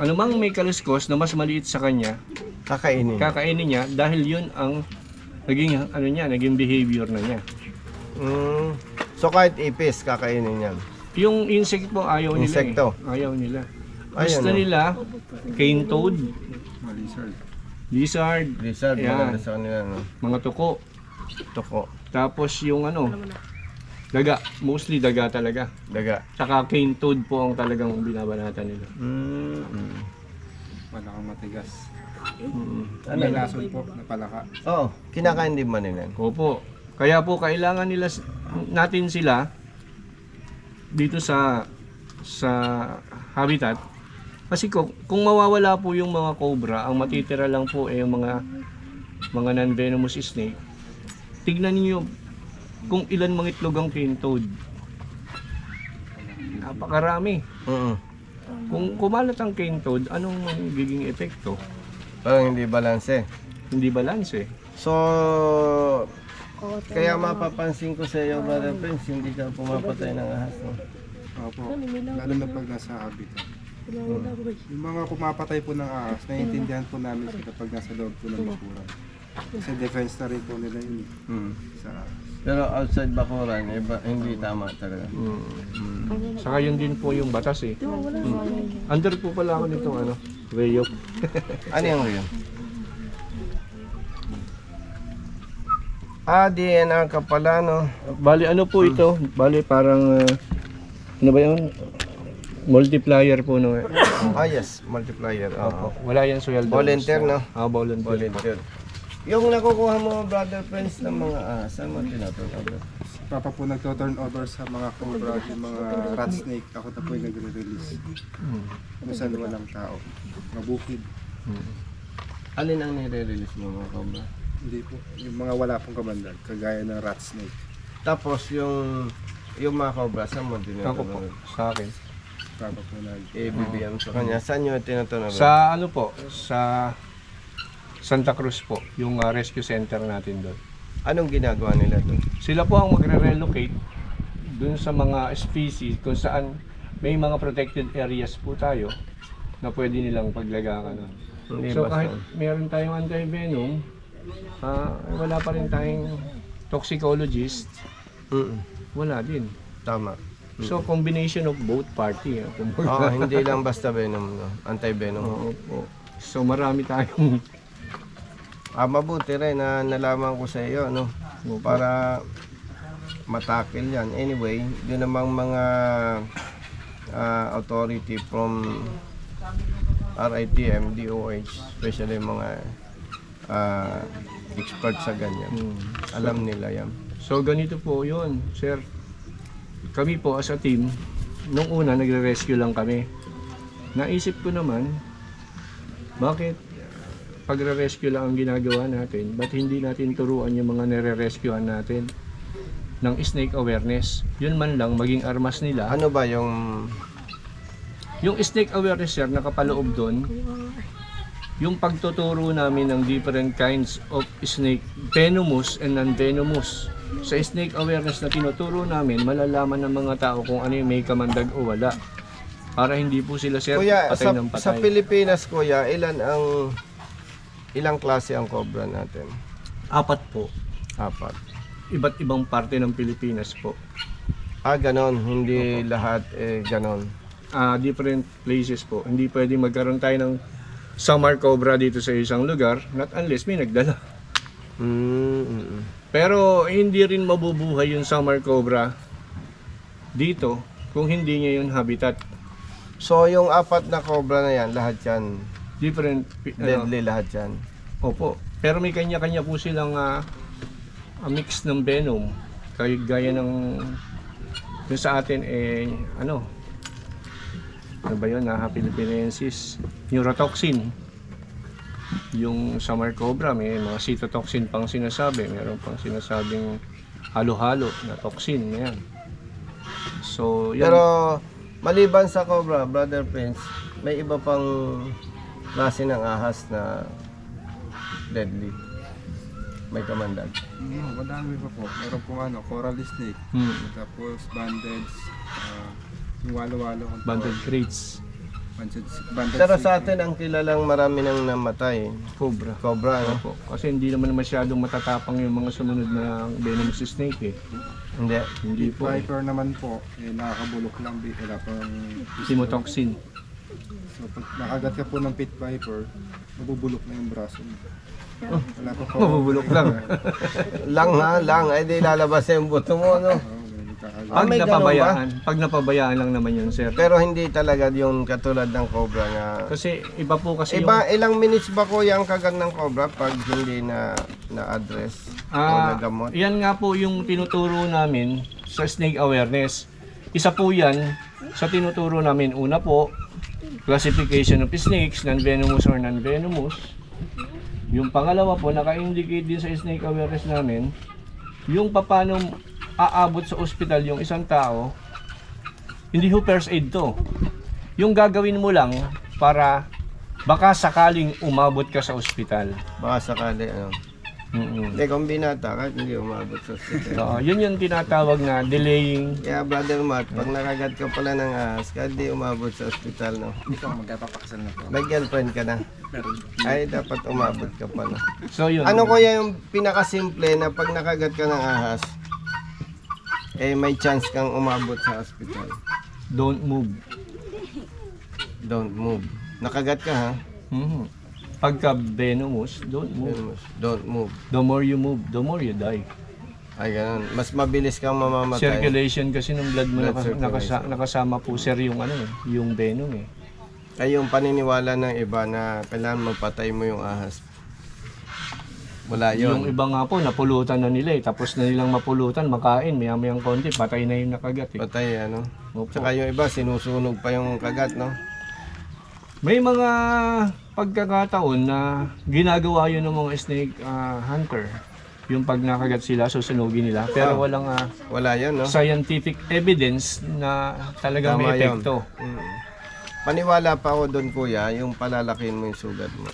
[SPEAKER 1] anumang may kaluskos na mas maliit sa kanya,
[SPEAKER 2] Kakainin.
[SPEAKER 1] kakainin niya dahil yun ang naging ano niya, naging behavior na niya.
[SPEAKER 2] So kahit ipis, kakainin yan.
[SPEAKER 1] Yung insect po ayaw nila.
[SPEAKER 2] Insekto.
[SPEAKER 1] Ayaw nila.
[SPEAKER 2] Ay,
[SPEAKER 1] Gusto
[SPEAKER 2] ano?
[SPEAKER 1] nila cane toad,
[SPEAKER 5] Lizard.
[SPEAKER 1] lizard,
[SPEAKER 2] Lizard,
[SPEAKER 1] Yan.
[SPEAKER 2] maganda sa kanila, no?
[SPEAKER 1] mga tuko.
[SPEAKER 2] Tuko,
[SPEAKER 1] Tapos yung ano, daga, mostly daga talaga.
[SPEAKER 2] daga.
[SPEAKER 1] Saka cane toad po ang talagang binabanatan nila.
[SPEAKER 5] Palakang matigas.
[SPEAKER 2] Ano
[SPEAKER 5] May
[SPEAKER 2] na?
[SPEAKER 5] lason po na palaka.
[SPEAKER 2] Oo, kinakain din ba nila?
[SPEAKER 1] Opo. Kaya po kailangan nila natin sila dito sa habitat. Kasi kung mawawala po yung mga cobra, ang matitira lang po ay yung mga non-venomous snake. Tignan niyo kung ilan mga itlog ang cane toad. Napakarami. Kung kumalat ang cane toad, anong magiging epekto?
[SPEAKER 2] Parang hindi balanse.
[SPEAKER 1] Hindi balanse.
[SPEAKER 2] So, kaya mapapansin ko sa iyo, Brother Prince, hindi ka pumapatay ng ahas. No?
[SPEAKER 5] Opo. Lalo na pag nasa habitat. Yung mga kumapatay po ng ahas, naiintindihan po namin sila pag nasa loob po ng bakuran. Kasi defense na rin po nila yun sa ahas.
[SPEAKER 2] Pero outside bakuran, iba, hindi tama talaga.
[SPEAKER 1] Saka yun din po yung batas eh. Under po pala ako nitong ano, Rayok.
[SPEAKER 2] Ano yung yun? DNR ka pala, no?
[SPEAKER 1] Bali ano po ito? Bali parang ano ba yun? Multiplier po no.
[SPEAKER 2] Yes, multiplier. Oo.
[SPEAKER 1] Wala yan sweldo.
[SPEAKER 2] Volunteer, no?
[SPEAKER 1] Volunteer.
[SPEAKER 2] Volunteer. Yung nakukuha mo, Brother Prince, ng mga ahas, saan mo tinatawag?
[SPEAKER 5] Papa po nagto-turnover sa mga cobra, yung mga rat snake. Ako na po yung nagre-release. Kung saan walang tao. Mabukid.
[SPEAKER 2] Alin ang nire-release mo, mga cobra?
[SPEAKER 5] Hindi po. Yung mga wala pong kamandag, kagaya ng rat snake.
[SPEAKER 2] Tapos yung mga cobra, saan mo
[SPEAKER 1] Ako po,
[SPEAKER 2] tinatawag?
[SPEAKER 1] sa akin.
[SPEAKER 5] Papa po nag...
[SPEAKER 2] IBBM sa kanya. Saan nyo tinatawag?
[SPEAKER 1] Sa ano po, sa Santa Cruz po, yung rescue center natin doon.
[SPEAKER 2] Anong ginagawa nila doon?
[SPEAKER 1] Sila po ang magre-relocate doon sa mga species kung saan may mga protected areas po tayo na pwede nilang paglagaan.
[SPEAKER 2] Hindi
[SPEAKER 1] So
[SPEAKER 2] basta-
[SPEAKER 1] kahit meron tayong anti-venom, wala pa rin tayong toxicologist, wala din.
[SPEAKER 2] Tama.
[SPEAKER 1] So combination of both party.
[SPEAKER 2] Hindi lang basta venom, no? Anti-venom.
[SPEAKER 1] Opo. So marami tayong
[SPEAKER 2] Mabuti rin na nalaman ko sa iyo, no? Para matakil yan. Anyway, yun namang mga authority from RITM, DOH, especially mga expert sa ganyan. Alam nila yan.
[SPEAKER 1] So ganito po yun, sir. Kami po as a team, nung una nagre-rescue lang kami. Naisip ko naman, bakit pagre-rescue lang ang ginagawa natin, ba't hindi natin turuan yung mga nire-rescuehan natin ng snake awareness? Yun man lang, maging armas nila.
[SPEAKER 2] Ano ba yung...
[SPEAKER 1] Yung snake awareness, sir, nakapaloob doon, yung pagtuturo namin ng different kinds of snake, venomous and non-venomous. Sa snake awareness na tinuturo namin, malalaman ng mga tao kung ano yung may kamandag o wala. Para hindi po sila, sir,
[SPEAKER 2] Kuya,
[SPEAKER 1] patay ng
[SPEAKER 2] sa
[SPEAKER 1] patay.
[SPEAKER 2] Pilipinas, kuya, ilang klase ang cobra natin?
[SPEAKER 1] 4 po.
[SPEAKER 2] 4.
[SPEAKER 1] Iba't ibang parte ng Pilipinas po.
[SPEAKER 2] Ganon. Hindi lahat ganon.
[SPEAKER 1] Different places po. Hindi pwedeng magkaroon tayo ng summer cobra dito sa isang lugar, not unless may nagdala. Pero hindi rin mabubuhay yung summer cobra dito kung hindi niya yung habitat.
[SPEAKER 2] So, yung 4 na cobra na yan, lahat yan,
[SPEAKER 1] Different,
[SPEAKER 2] deadly lahat yan.
[SPEAKER 1] Opo. Pero may kanya-kanya po silang mix ng venom. Gaya ng yung sa atin ano ba yun, Philippinensis, neurotoxin. Yung summer cobra, may mga cytotoxin pang sinasabi. Meron pang sinasabing halo-halo na toxin. Yan. So, yan.
[SPEAKER 2] Pero, maliban sa cobra, Brother Prince, may iba pang klase ng ahas na deadly. May kamandag.
[SPEAKER 5] Madami pa po. Meron pong coral snake. Tapos bandeds, yung walo-walo.
[SPEAKER 1] Banded crates.
[SPEAKER 5] Banded
[SPEAKER 2] Pero
[SPEAKER 5] City.
[SPEAKER 2] sa atin, ang kilalang marami nang namatay.
[SPEAKER 1] Cobra.
[SPEAKER 2] Cobra, no?
[SPEAKER 1] Opo. Kasi hindi naman masyadong matatapang yung mga sumunod na venomous snake eh.
[SPEAKER 2] Hindi.
[SPEAKER 1] Hindi
[SPEAKER 5] Pit
[SPEAKER 1] po eh.
[SPEAKER 5] viper naman po, nakakabulok lang, wala pang
[SPEAKER 1] Simotoxin.
[SPEAKER 5] So pag nakagat ka po ng pit viper, mabubulok na yung braso mo. Wala pa po.
[SPEAKER 1] Mabubulok lang.
[SPEAKER 2] Lang. Ay, di lalabas na yung buto mo, no?
[SPEAKER 5] May kakagat.
[SPEAKER 1] Pag
[SPEAKER 2] may ganun
[SPEAKER 1] napabayaan, pag napabayaan lang naman yun, sir.
[SPEAKER 2] Pero hindi talaga yung katulad ng cobra nga.
[SPEAKER 1] Kasi iba po kasi
[SPEAKER 2] Iba, ilang minutes ba kuya ang kagat ng cobra pag hindi na-address o nagamot?
[SPEAKER 1] Yan nga po yung tinuturo namin sa snake awareness. Isa po yan sa tinuturo namin. Una po, classification of snakes, non-venomous or non-venomous. Yung pangalawa po, naka-indicate din sa snake awareness namin, yung paano aabot sa ospital yung isang tao, hindi ho first aid to. Yung gagawin mo lang para baka sakaling umabot ka sa ospital.
[SPEAKER 2] Baka sakali, ano. Hindi, kung binata ka, hindi umabot sa hospital.
[SPEAKER 1] Yun yung tinatawag na delaying.
[SPEAKER 2] Kaya brother Matt, pag nakagat ka pala ng ahas, kahit di umabot sa ospital, no?
[SPEAKER 5] Ito, magkapapakasal na po.
[SPEAKER 2] May girlfriend ka na. Ay, dapat umabot ka pala.
[SPEAKER 1] So yun.
[SPEAKER 2] Ano kuya yung pinakasimple na pag nakagat ka ng ahas, eh may chance kang umabot sa ospital?
[SPEAKER 1] Don't move.
[SPEAKER 2] Don't move. Nakagat ka ha?
[SPEAKER 1] Mhm. Pagka venomous, don't move.
[SPEAKER 2] Don't move.
[SPEAKER 1] The more you move, the more you die.
[SPEAKER 2] Ay, ganun. Mas mabilis kang mamamatay.
[SPEAKER 1] Circulation kasi ng blood mo
[SPEAKER 2] Blood circulation.
[SPEAKER 1] nakasama po sir yung ano eh, yung venom eh.
[SPEAKER 2] Ay, yung paniniwala ng iba na kailangan magpatay mo yung ahas. Wala
[SPEAKER 1] Yung
[SPEAKER 2] yun.
[SPEAKER 1] iba nga po napulutan na nila eh, tapos na nilang mapulutan, makain, maya-mayang konti, patay na yung nakagat eh.
[SPEAKER 2] Patay, ano?
[SPEAKER 1] Opo.
[SPEAKER 2] Tsaka yung iba, sinusunog pa yung kagat, no?
[SPEAKER 1] May mga pagkakataon na ginagawa yun ng mga snake hunter. Yung pag nakagat sila, susunugin nila. Pero walang
[SPEAKER 2] Wala yun, no?
[SPEAKER 1] scientific evidence na talagang
[SPEAKER 2] Tama
[SPEAKER 1] may
[SPEAKER 2] yun.
[SPEAKER 1] epekto.
[SPEAKER 2] Paniwala pa ako doon, kuya, yung palalakin mo yung sugat mo.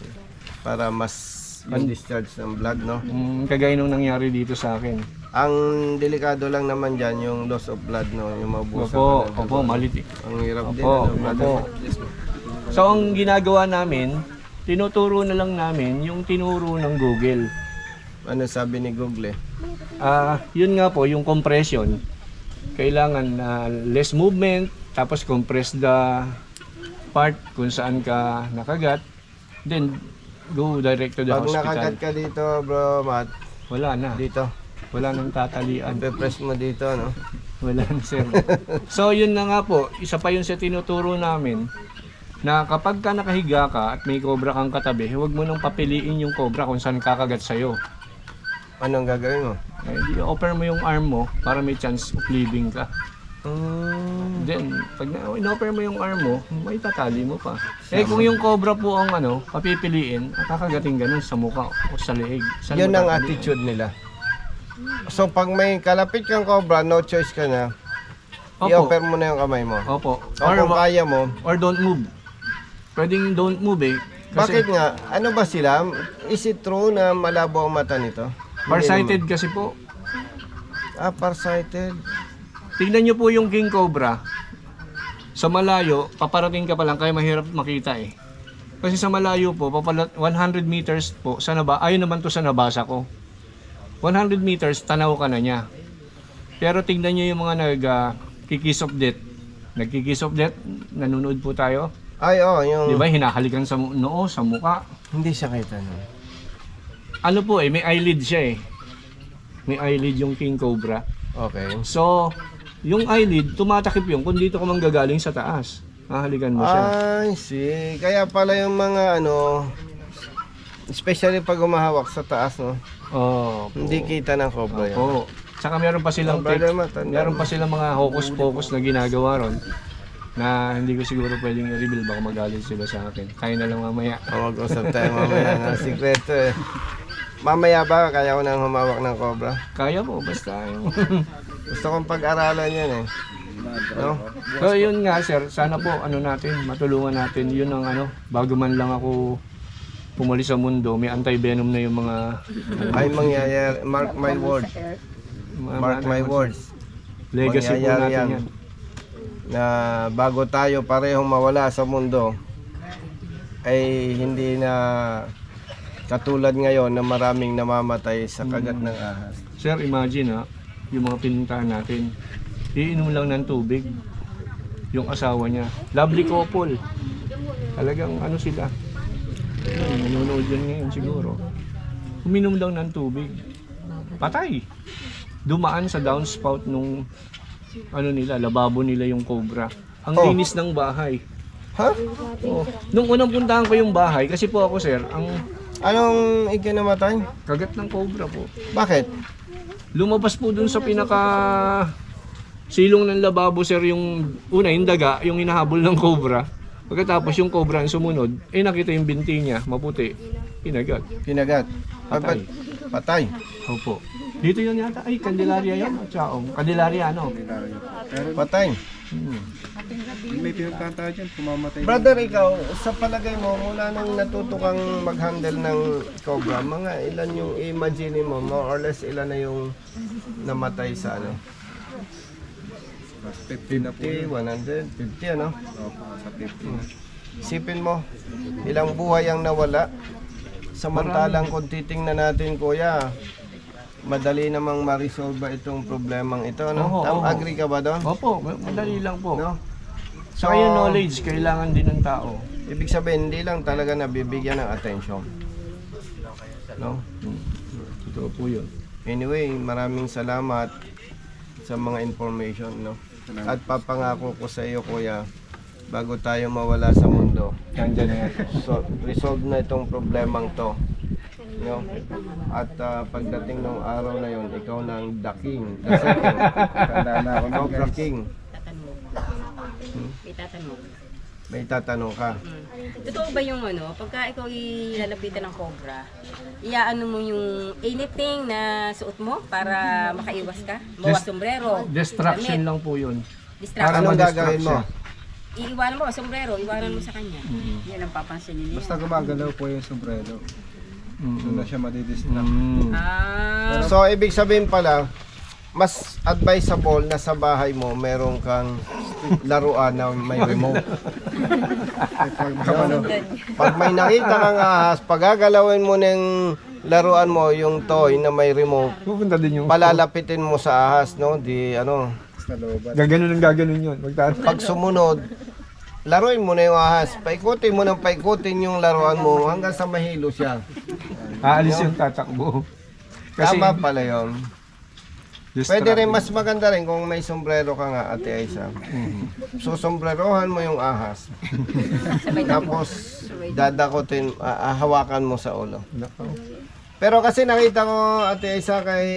[SPEAKER 2] Para mas yung discharge ng blood, no?
[SPEAKER 1] Kagaya nung nangyari dito sa akin.
[SPEAKER 2] Ang delikado lang naman dyan, yung loss of blood, no? Yung mabusa
[SPEAKER 1] Opo,
[SPEAKER 2] ka ng
[SPEAKER 1] opo,
[SPEAKER 2] dugo.
[SPEAKER 1] malit.
[SPEAKER 2] Ang hirap din,
[SPEAKER 1] Opo,
[SPEAKER 2] ano, brother?
[SPEAKER 1] opo. So ang ginagawa namin, tinuturo na lang namin yung tinuro ng Google.
[SPEAKER 2] Ano sabi ni Google, eh?
[SPEAKER 1] Yun nga po, yung compression. Kailangan less movement, tapos compress the part kung saan ka nakagat. Then, go direct to the
[SPEAKER 2] Pag
[SPEAKER 1] hospital.
[SPEAKER 2] nakagat ka dito, bro, Matt,
[SPEAKER 1] Wala na.
[SPEAKER 2] dito.
[SPEAKER 1] Wala nang tatalian.
[SPEAKER 2] Pe-press mo dito, no?
[SPEAKER 1] Wala na, sir. So, yun na nga po. Isa pa yun sa tinuturo namin na kapag ka nakahiga ka at may cobra kang katabi, huwag mo nang papiliin yung cobra kung saan kakagat sa'yo.
[SPEAKER 2] Anong gagawin mo?
[SPEAKER 1] Eh, offer mo yung arm mo para may chance of living ka. Then, pag in-offer mo yung arm mo, may tatali mo pa. Eh kung yung cobra po ang papipiliin, kakagating ganun sa mukha o sa leeg. Saan
[SPEAKER 2] Yun
[SPEAKER 1] mo
[SPEAKER 2] ang
[SPEAKER 1] tataliin?
[SPEAKER 2] attitude nila. So, pag may kalapit kang cobra, no choice ka na,
[SPEAKER 1] Opo.
[SPEAKER 2] i-offer mo na yung kamay mo.
[SPEAKER 1] Opo.
[SPEAKER 2] O kung kaya mo,
[SPEAKER 1] Or don't move. Pwedeng don't move eh.
[SPEAKER 2] bakit nga? Ano ba sila? Is it true na malabo ang mata nito?
[SPEAKER 1] Farsighted kasi po.
[SPEAKER 2] Farsighted.
[SPEAKER 1] Tingnan nyo po yung king cobra. Sa malayo, paparating ka pa lang, kaya mahirap makita eh. Kasi sa malayo po, 100 meters po, ayun naman to sa nabasa ko. 100 meters, tanaw ka na niya. Pero tingnan nyo yung mga nag-kiss of death. Nag-kiss of death, nanonood po tayo.
[SPEAKER 2] Ay, yung...
[SPEAKER 1] Di ba, hinahalikan sa noo, sa muka.
[SPEAKER 2] Hindi siya kita no.
[SPEAKER 1] Ano po may eyelid siya eh. May eyelid yung king cobra.
[SPEAKER 2] Okay.
[SPEAKER 1] So, yung eyelid, tumatakip yun kung dito ka manggagaling sa taas. Hahalikan mo siya.
[SPEAKER 2] I see. Kaya pala yung mga especially pag umahawak sa taas, no?
[SPEAKER 1] Oh,
[SPEAKER 2] Hindi kita ng cobra yan.
[SPEAKER 1] Oo. Tsaka meron pa silang
[SPEAKER 2] Brother Matt, tandaan
[SPEAKER 1] meron
[SPEAKER 2] mo.
[SPEAKER 1] pa silang mga hocus-pocus na ginagawa ron na hindi ko siguro pwedeng i-reveal, baka magalit sila sa akin. Kaya na lang mamaya.
[SPEAKER 2] Mag-usap tayo mamaya ng sikreto eh. Mamaya ba kaya ko nang humawak ng cobra?
[SPEAKER 1] Kaya po, basta yung...
[SPEAKER 2] Gusto kong pag-aralan yan eh. No?
[SPEAKER 1] So yun nga sir, sana po matulungan natin. Yun ang bago man lang ako pumuli sa mundo, may anti-venom na yung mga...
[SPEAKER 2] Ay mangyayari. Mark my words. Mark my words.
[SPEAKER 1] Legacy po
[SPEAKER 2] Mangyayari
[SPEAKER 1] natin
[SPEAKER 2] yan.
[SPEAKER 1] yan.
[SPEAKER 2] na bago tayo parehong mawala sa mundo ay hindi na katulad ngayon na maraming namamatay sa kagat ng ahas.
[SPEAKER 1] Sir, imagine yung mga pinuntahan natin. Iinom lang ng tubig. Yung asawa niya. Lovely couple. Talagang ano sila. Nanonood yan ngayon siguro. Uminom lang ng tubig. Patay. Dumaan sa downspout nung ano nila, lababo nila yung cobra. Ang
[SPEAKER 2] Oh.
[SPEAKER 1] linis ng bahay.
[SPEAKER 2] Ha?
[SPEAKER 1] Oh. Nung unang puntahan ko yung bahay, kasi po ako sir, ang
[SPEAKER 2] Anong ikinamatay?
[SPEAKER 1] kagat ng cobra po.
[SPEAKER 2] Bakit?
[SPEAKER 1] Lumabas po dun sa pinaka silong ng lababo sir yung una yung daga, yung hinahabol ng cobra. Pagkatapos yung cobra ang sumunod, nakita yung binti niya, maputi, kinagat.
[SPEAKER 2] Kinagat.
[SPEAKER 1] Patay.
[SPEAKER 2] Patay.
[SPEAKER 1] Opo. Dito yun yata, ay Candelaria yun, Chaong. Candelaria ano?
[SPEAKER 5] Pero
[SPEAKER 2] Patay.
[SPEAKER 5] may pinuntahan tayo dyan, pumamatay.
[SPEAKER 2] Brother, ikaw, sa palagay mo, mula nung natuto kang mag-handle ng cobra, mga ilan yung imagine mo, more or less ilan na yung namatay sa ano?
[SPEAKER 5] 50 na po.
[SPEAKER 2] 50, 150, ano?
[SPEAKER 5] Opo, sa 50.
[SPEAKER 2] Isipin mo, ilang buhay ang nawala. Samantalang kung titingnan natin, kuya, madali namang ma-resolve ba itong problemang ito, no?
[SPEAKER 1] Oo.
[SPEAKER 2] Agree ka ba doon?
[SPEAKER 1] Opo, madali lang po.
[SPEAKER 2] No?
[SPEAKER 1] Sa yung knowledge, kailangan din ng tao.
[SPEAKER 2] Ibig sabihin, hindi lang talaga nabibigyan ng attention. No?
[SPEAKER 1] Totoo po yun.
[SPEAKER 2] Anyway, maraming salamat sa mga information, no? At papangako ko sa iyo, kuya, bago tayo mawala sa mundo,
[SPEAKER 1] Nandiyan na yan.
[SPEAKER 2] so, resolve na itong problemang to. No? At pagdating ng araw na yon, ikaw na ang the king, the second,
[SPEAKER 5] Tanda na ako nun,
[SPEAKER 2] Cobra
[SPEAKER 5] guys.
[SPEAKER 2] King.
[SPEAKER 3] May tatanong.
[SPEAKER 2] May tatanong ka.
[SPEAKER 3] Totoo ba yung ano, pagka ikaw ilalapitan ng cobra, iaano mo yung anything na suot mo para makaiwas ka? Bawa sombrero,
[SPEAKER 1] Distraction
[SPEAKER 3] damit,
[SPEAKER 1] lang po yun.
[SPEAKER 3] distraction.
[SPEAKER 2] Anong
[SPEAKER 1] ma-distract
[SPEAKER 2] gagawin mo?
[SPEAKER 1] siya.
[SPEAKER 3] Iiwanan mo, sombrero, iwanan mo sa kanya. Yan ang papansinin niya.
[SPEAKER 5] Basta gumagalaw po yung sombrero. Doon na siya madidistract.
[SPEAKER 1] Mm.
[SPEAKER 3] Ah,
[SPEAKER 2] So, ibig sabihin pala, mas advisable na sa bahay mo meron kang laruan na may remote. Pag may nakita kang ahas, pagagalawin mo ng laruan mo yung toy na may remote,
[SPEAKER 1] Pupunta din yung
[SPEAKER 2] palalapitin mo sa ahas, no? Di ano,
[SPEAKER 5] Sa looban.
[SPEAKER 1] gaganon ng gaganon yun.
[SPEAKER 2] pag sumunod, laruin mo na yung ahas. Paikutin mo ng paikutin yung laruan mo hanggang sa mahilo siya.
[SPEAKER 1] Aalis yung tatakbo.
[SPEAKER 2] Tama pala yun. Pwede rin
[SPEAKER 1] distracting.
[SPEAKER 2] mas maganda rin kung may sombrero ka nga, Ate Aisa. So, sombrerohan mo yung ahas. Tapos, dadakotin, hawakan mo sa ulo.
[SPEAKER 1] Nako.
[SPEAKER 2] Pero kasi nakita ko, Ate Aisa, kay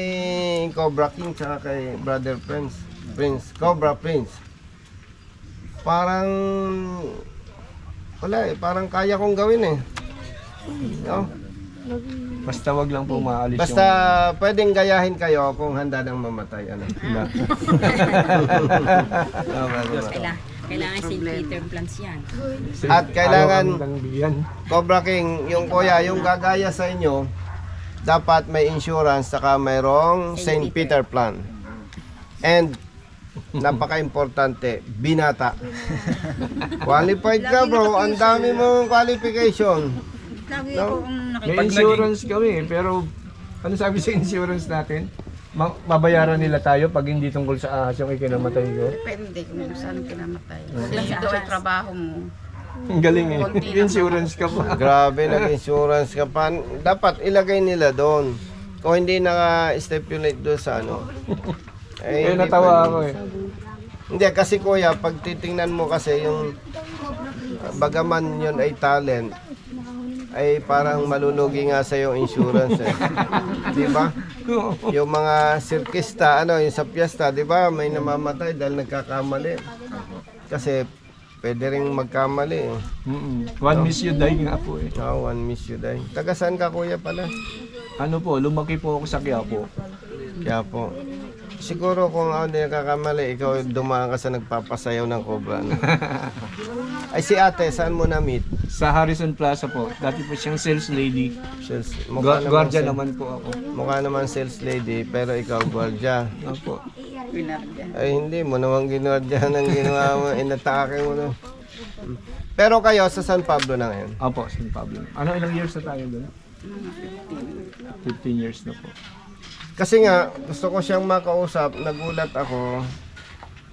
[SPEAKER 2] Cobra King, tsaka kay Brother Cobra Prince. Parang, wala eh, parang kaya kong gawin eh. No?
[SPEAKER 1] Basta wag lang po maalis
[SPEAKER 2] Basta pwedeng gayahin kayo kung handa nang mamatay. Ano?
[SPEAKER 1] yung...
[SPEAKER 3] kailangan St. Peter plants yan.
[SPEAKER 2] At kailangan-
[SPEAKER 1] Ayaw kang bigyan.
[SPEAKER 2] Cobra King, yung kuya, yung gagaya sa inyo, dapat may insurance saka mayroong St. Peter plan. And napaka-importante, binata. Qualified ka bro, ang dami mong qualification.
[SPEAKER 3] Lagi
[SPEAKER 2] No?
[SPEAKER 3] akong
[SPEAKER 1] May insurance kami, pero ano sabi sa insurance natin? Mabayaran nila tayo pag hindi tungkol sa ahas yung ikinamatay ko.
[SPEAKER 7] Depende kung saan kinamatay. Kung ito ay trabaho mo.
[SPEAKER 1] Ang galing eh. Insurance ka pa.
[SPEAKER 2] Grabe, nag-insurance ka pa. Dapat ilagay nila doon. Kung hindi naka-stipulate doon sa ano.
[SPEAKER 1] Kaya
[SPEAKER 2] hindi
[SPEAKER 1] natawa
[SPEAKER 2] pwede.
[SPEAKER 1] ako eh.
[SPEAKER 2] Hindi, kasi kuya, pag titingnan mo kasi yung bagaman yun ay talent, ay parang malulugi nga sa yung insurance eh. Di ba? Yung mga sirkista, ano, yung sa piyesta, di ba? May namamatay dahil nagkakamali. Kasi pwede rin magkamali eh.
[SPEAKER 1] One miss you die nga po eh.
[SPEAKER 2] Oh, one miss you die. Taga saan ka kuya pala?
[SPEAKER 1] Ano po, lumaki po ako sa Quiapo.
[SPEAKER 2] Kaya po. Siguro kung ako hindi nakakamali, ikaw dumaan ka sa nagpapasayaw ng cobra. No? Ay si ate, saan mo na-meet?
[SPEAKER 1] Sa Harrison Plaza po. Dati po siyang sales lady.
[SPEAKER 2] Sales, mukha naman
[SPEAKER 1] Guardia
[SPEAKER 2] sales-
[SPEAKER 1] naman po ako.
[SPEAKER 2] Mukha naman sales lady, pero ikaw gwardiya.
[SPEAKER 1] Opo.
[SPEAKER 2] Ay, hindi mo naman ginwardya ng ginawa mo. Inatake mo na. Pero kayo sa San Pablo na ngayon.
[SPEAKER 1] Opo, San Pablo. Ano, ilang years na tayo doon? 15 years na po.
[SPEAKER 2] Kasi nga, gusto ko siyang makausap. Nagulat ako.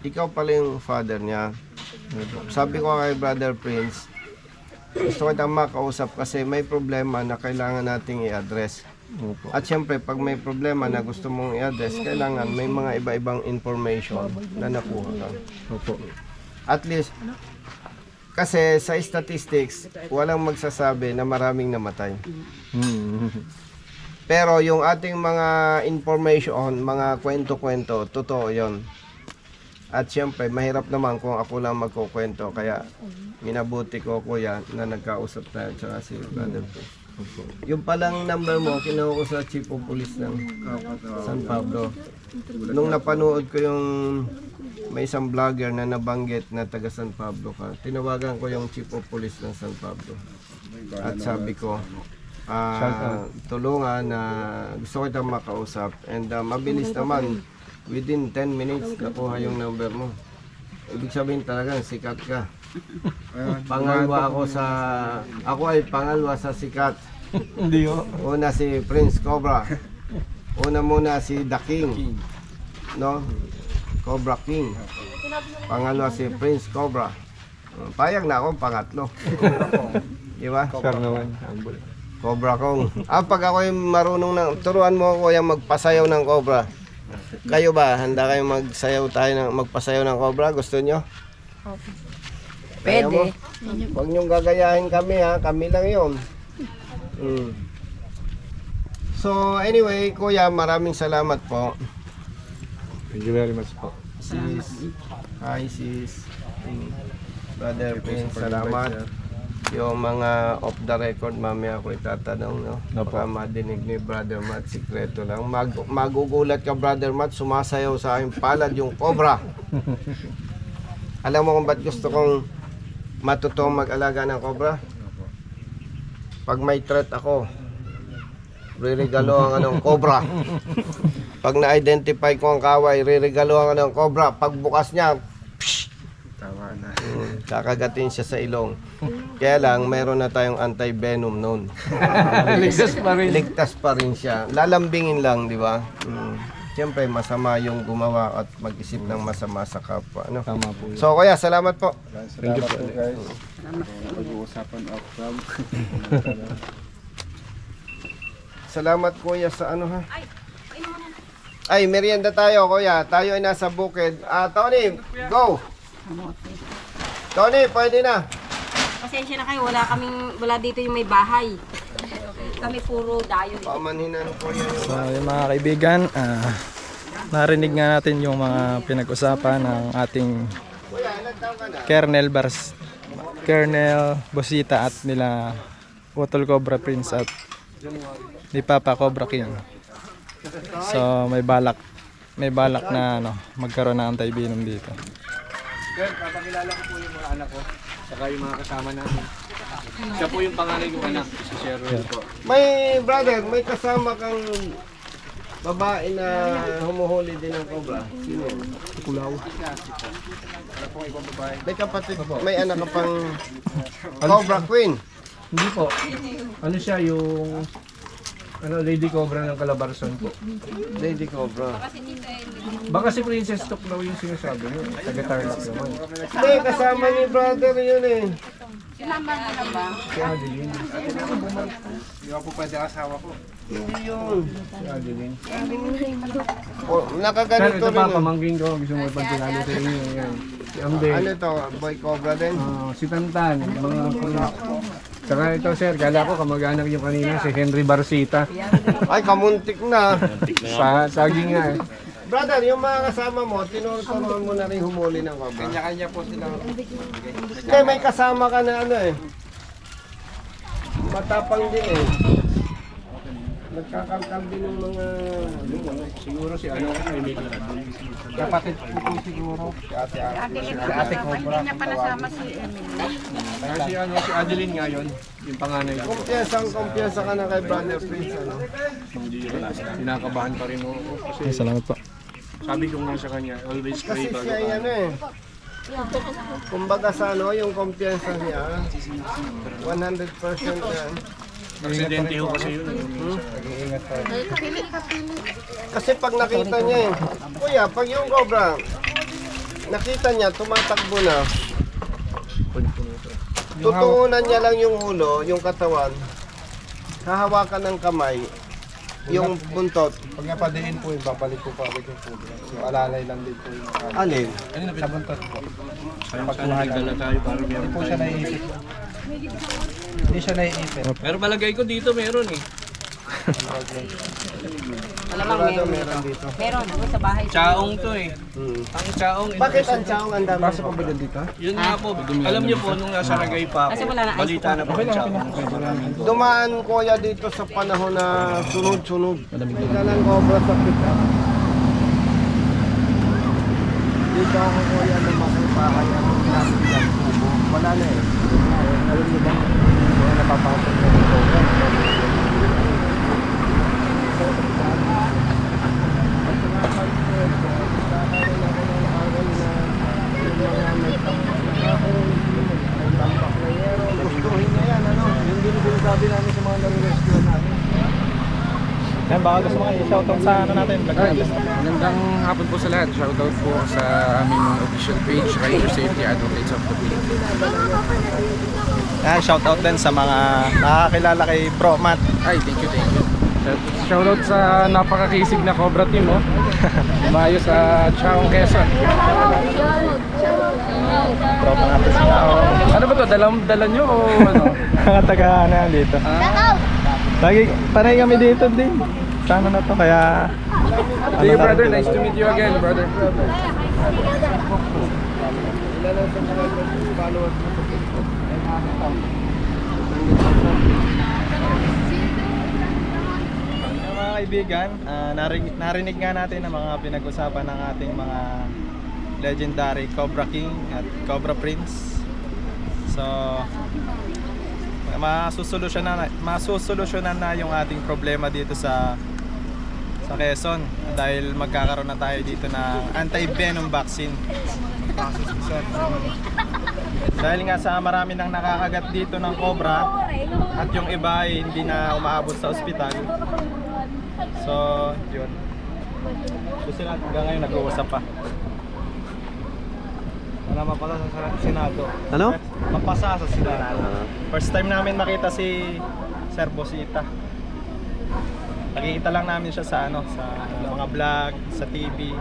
[SPEAKER 2] Ikaw pala yung father niya. Sabi ko kay Brother Prince, gusto ko itang makausap kasi may problema na kailangan nating i-address.
[SPEAKER 1] Opo.
[SPEAKER 2] At syempre, pag may problema na gusto mong i-address, kailangan may mga iba-ibang information na nakuha ka.
[SPEAKER 1] Opo.
[SPEAKER 2] At least, kasi sa statistics, walang magsasabi na maraming namatay.
[SPEAKER 1] Hmm.
[SPEAKER 2] Pero yung ating mga information, mga kwento-kwento, totoo yon. At syempre, mahirap naman kung ako lang magkukwento. Kaya, minabuti ko, kuya, na nagkausap tayo tsaka si Brother P. Yung palang number mo, kinuha ko sa Chief of Police ng San Pablo. Nung napanood ko yung may isang vlogger na nabanggit na taga San Pablo ka, tinawagan ko yung Chief of Police ng San Pablo. At sabi ko, tulungan na gusto ko itang makausap. And mabilis naman, within 10 minutes, nakuha yung number mo. Ibig sabihin talagang sikat ka. Pangalawa ako ay pangalawa sa sikat.
[SPEAKER 1] Hindi ko.
[SPEAKER 2] Una si Prince Cobra. Una muna si The King. No? Cobra King. Pangalawa si Prince Cobra. Payag na akong pangatlo. Di ba?
[SPEAKER 1] Sir naman. Humble.
[SPEAKER 2] Cobra Kong. Pag ako'y marunong na, turuan mo ako yung magpasayaw ng Cobra. Kayo ba? Handa kayong magpasayaw ng Cobra? Gusto nyo? Kaya mo?
[SPEAKER 6] Pwede.
[SPEAKER 2] Huwag niyong gagayahin kami ha. Kami lang yun. So anyway, kuya, maraming salamat po.
[SPEAKER 1] Thank you very much po.
[SPEAKER 2] Sis. Hi sis. Brother Prince, salamat. Yung mga off the record, mamaya ako itatanong, no? Baka madinig ni Brother Matt, sikreto lang. Magugulat ka, Brother Matt, sumasayaw sa aking palad yung cobra. Alam mo kung ba't gusto kong matutong mag-alaga ng cobra? Pag may threat ako, ririgalo ang anong cobra. Pag na-identify ko ang kaway, ririgalo ang anong cobra. Pag bukas niya,
[SPEAKER 5] Tama na.
[SPEAKER 2] kakagatin siya sa ilong. Kaya lang, meron na tayong anti-venom noon.
[SPEAKER 1] Ligtas pa rin.
[SPEAKER 2] Ligtas pa rin siya. Lalambingin lang, di ba? Siyempre, masama yung gumawa at mag-isip ng masama sa kapwa. Ano?
[SPEAKER 1] Tama po yun.
[SPEAKER 2] So, kuya, salamat po.
[SPEAKER 5] Salamat po guys. Pag-uusapan off cam.
[SPEAKER 2] Salamat, kuya, sa ano ha? Ay, merienda tayo, kuya. Tayo ay nasa bukid. Tony, go! Tony, pwede na.
[SPEAKER 3] Pasensya na kayo, wala dito yung may bahay. Kami puro dayo.
[SPEAKER 2] Pamanhinan ko yan.
[SPEAKER 4] So yung mga kaibigan, narinig nga natin yung mga pinag-usapan ng ating Colonel Bosita at nila Putol Cobra Prince at ni Papa Cobra King. So may balak na magkaroon ng anti-venom dito.
[SPEAKER 1] Sir, papakilala ko po yung mga anak ko. Saka yung mga kasama namin. Siya po yung panganay kong anak, si Cheryl po.
[SPEAKER 2] May kasama kang babae na humuhuli din ng cobra. Sino?
[SPEAKER 1] Kulaw.
[SPEAKER 2] May kapatid, may anak ka pang Cobra Queen.
[SPEAKER 1] Hindi po. Ano siya yung Lady Cobra ng Calabarzon po.
[SPEAKER 2] Lady Cobra.
[SPEAKER 1] Baka si Princess Tuklaw yung sinasabi mo. Taga-Tarlac naman.
[SPEAKER 2] Hindi, kasama ni brother yun eh.
[SPEAKER 1] Si Adeline.
[SPEAKER 5] Di ba po pwede asawa ko?
[SPEAKER 2] Hindi yun.
[SPEAKER 1] Si Adeline.
[SPEAKER 2] Oh,
[SPEAKER 1] Sir,
[SPEAKER 2] nakaganito
[SPEAKER 1] ito
[SPEAKER 2] rin.
[SPEAKER 1] pa,
[SPEAKER 2] eh.
[SPEAKER 1] pamangkin ko. Gusto mo ipagkilala sa inyo. Yan. Si Amde.
[SPEAKER 2] Ano to? Boy Cobra din?
[SPEAKER 1] Si Tantan. Mga kunak. Saka ito sir, kala ko kamag-anak yung kanina, si Henry Barsita.
[SPEAKER 2] Ay, kamuntik na.
[SPEAKER 1] Saging nga eh.
[SPEAKER 2] Brother, yung mga kasama mo, tinuruan mo na rin humuli ng cobra.
[SPEAKER 5] Kanya-kanya po sila.
[SPEAKER 2] Hindi, may kasama ka na ano eh. Matapang din eh. Nagkakalkal din ng mga...
[SPEAKER 1] Siguro si ano, Emily.
[SPEAKER 5] Kapatid ko po siguro. Si Ate
[SPEAKER 7] Hindi niya pa nasama si Emily.
[SPEAKER 1] Kasi si Adeline nga yun, yung panganay ko.
[SPEAKER 2] Kumpiyansa ka na kay Brother Prince, ano?
[SPEAKER 1] Hindi yun. Kinakabahan pa rin ako.
[SPEAKER 4] Ay, salamat po.
[SPEAKER 1] Sabi ko nga sa kanya, always pray
[SPEAKER 2] Kasi
[SPEAKER 1] bago
[SPEAKER 2] siya
[SPEAKER 1] ka.
[SPEAKER 2] ano eh. Kumbaga sa ano, yung kumpiyansa niya, 100% yan.
[SPEAKER 1] Aksidente ko kasi yun.
[SPEAKER 5] Nag-iingat pa rin.
[SPEAKER 2] Kasi pag nakita niya eh, kuya, pag yung cobra, nakita niya, tumatakbo na, tutungunan niya lang yung ulo, yung katawan, hahawakan ng kamay, yung buntot.
[SPEAKER 5] Pag napadiin po, babalik ko pa agad yung pulo. So alalay lang din po yung
[SPEAKER 2] Alin?
[SPEAKER 5] sa buntot po.
[SPEAKER 1] Sayang sana nagdala tayo para
[SPEAKER 5] Hindi
[SPEAKER 1] meron
[SPEAKER 5] po
[SPEAKER 1] tayo.
[SPEAKER 5] siya naiisip. Hindi siya naiisip.
[SPEAKER 1] Pero palagay ko dito meron eh.
[SPEAKER 3] Malamang meron.
[SPEAKER 2] dito.
[SPEAKER 3] Meron, ako sa bahay.
[SPEAKER 1] Chaong to eh. Ang chaong.
[SPEAKER 2] Bakit ang chaong ang dami?
[SPEAKER 5] Pasok pa ba dyan dito?
[SPEAKER 1] Yun nga po. Alam niyo po, nung nasa Ragay pa
[SPEAKER 3] Kasi
[SPEAKER 1] ako,
[SPEAKER 3] wala na ice
[SPEAKER 1] balita na po ang chaong.
[SPEAKER 2] Dumaan kuya dito sa panahon na sunod-sunod. May dalang cobra sa pita. Dito ako kuya lumaki bahay ang pinasilang tubo. Wala na eh. Alam niyo ba mga napapasok na dito? Gustuhin niya yan, ano? Yung din sinasabi namin sa mga nare-rescue namin.
[SPEAKER 4] Yan, baka gusto mo kayo i-shoutout sa ano natin, vlog natin.
[SPEAKER 8] Magandang hapon po sa lahat. Shoutout po sa aming official page, Rider Safety Advocates of the Philippines.
[SPEAKER 4] Yan, shoutout din sa mga nakakilala kay Bro Matt.
[SPEAKER 8] Ay, thank you, thank you. Shoutout sa napakakisig na Cobra team, oh. Mayo sa Chaong Quezon.
[SPEAKER 4] Bro natin sila.
[SPEAKER 8] Ano ba to? Dala nyo o ano?
[SPEAKER 4] Mga taga ano yan dito. Lagi, panay kami dito din. Sana na to, kaya...
[SPEAKER 8] See you, brother. Nice to meet you again, brother.
[SPEAKER 2] Ilan lang sa mga followers mo sa Facebook? Ay, nakakataw.
[SPEAKER 4] Mga kaibigan, narinig nga natin ang mga pinag-usapan ng ating mga legendary Cobra King at Cobra Prince. So, masusolusyonan na yung ating problema dito sa Quezon dahil magkakaroon na tayo dito ng anti-venom vaccine. Dahil nga sa marami nang nakakagat dito ng cobra at yung iba ay hindi na umaabot sa ospital. So, yun. So sila hanggang ngayon nag-uusap pa. Wala mapasa sa Senado.
[SPEAKER 2] Ano?
[SPEAKER 4] Mapasa sa Senado. First time namin makita si Sir Bosita. Nakikita lang namin siya sa ano, sa mga vlog, sa TV.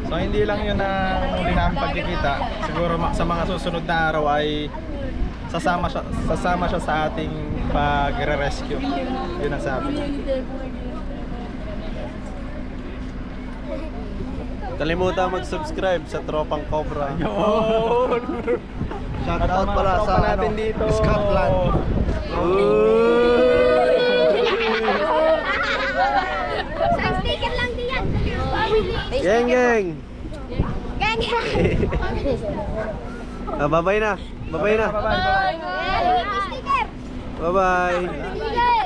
[SPEAKER 4] So hindi lang yun ang huli namin pagkikita. Siguro sa mga susunod na araw ay sasama siya sa ating pagre-rescue. Yun ang sabi niya.
[SPEAKER 2] Kalimutan mag-subscribe sa Tropang Cobra. Shout out
[SPEAKER 4] Mga
[SPEAKER 2] pala
[SPEAKER 4] tropa
[SPEAKER 2] sa
[SPEAKER 4] natin
[SPEAKER 2] ano,
[SPEAKER 4] dito.
[SPEAKER 2] Scotland.
[SPEAKER 9] Sticker lang diyan.
[SPEAKER 2] Geng, geng.
[SPEAKER 9] Gang.
[SPEAKER 2] Babay na. Babay na.
[SPEAKER 9] Sticker.
[SPEAKER 2] Bye-bye.
[SPEAKER 9] Sticker.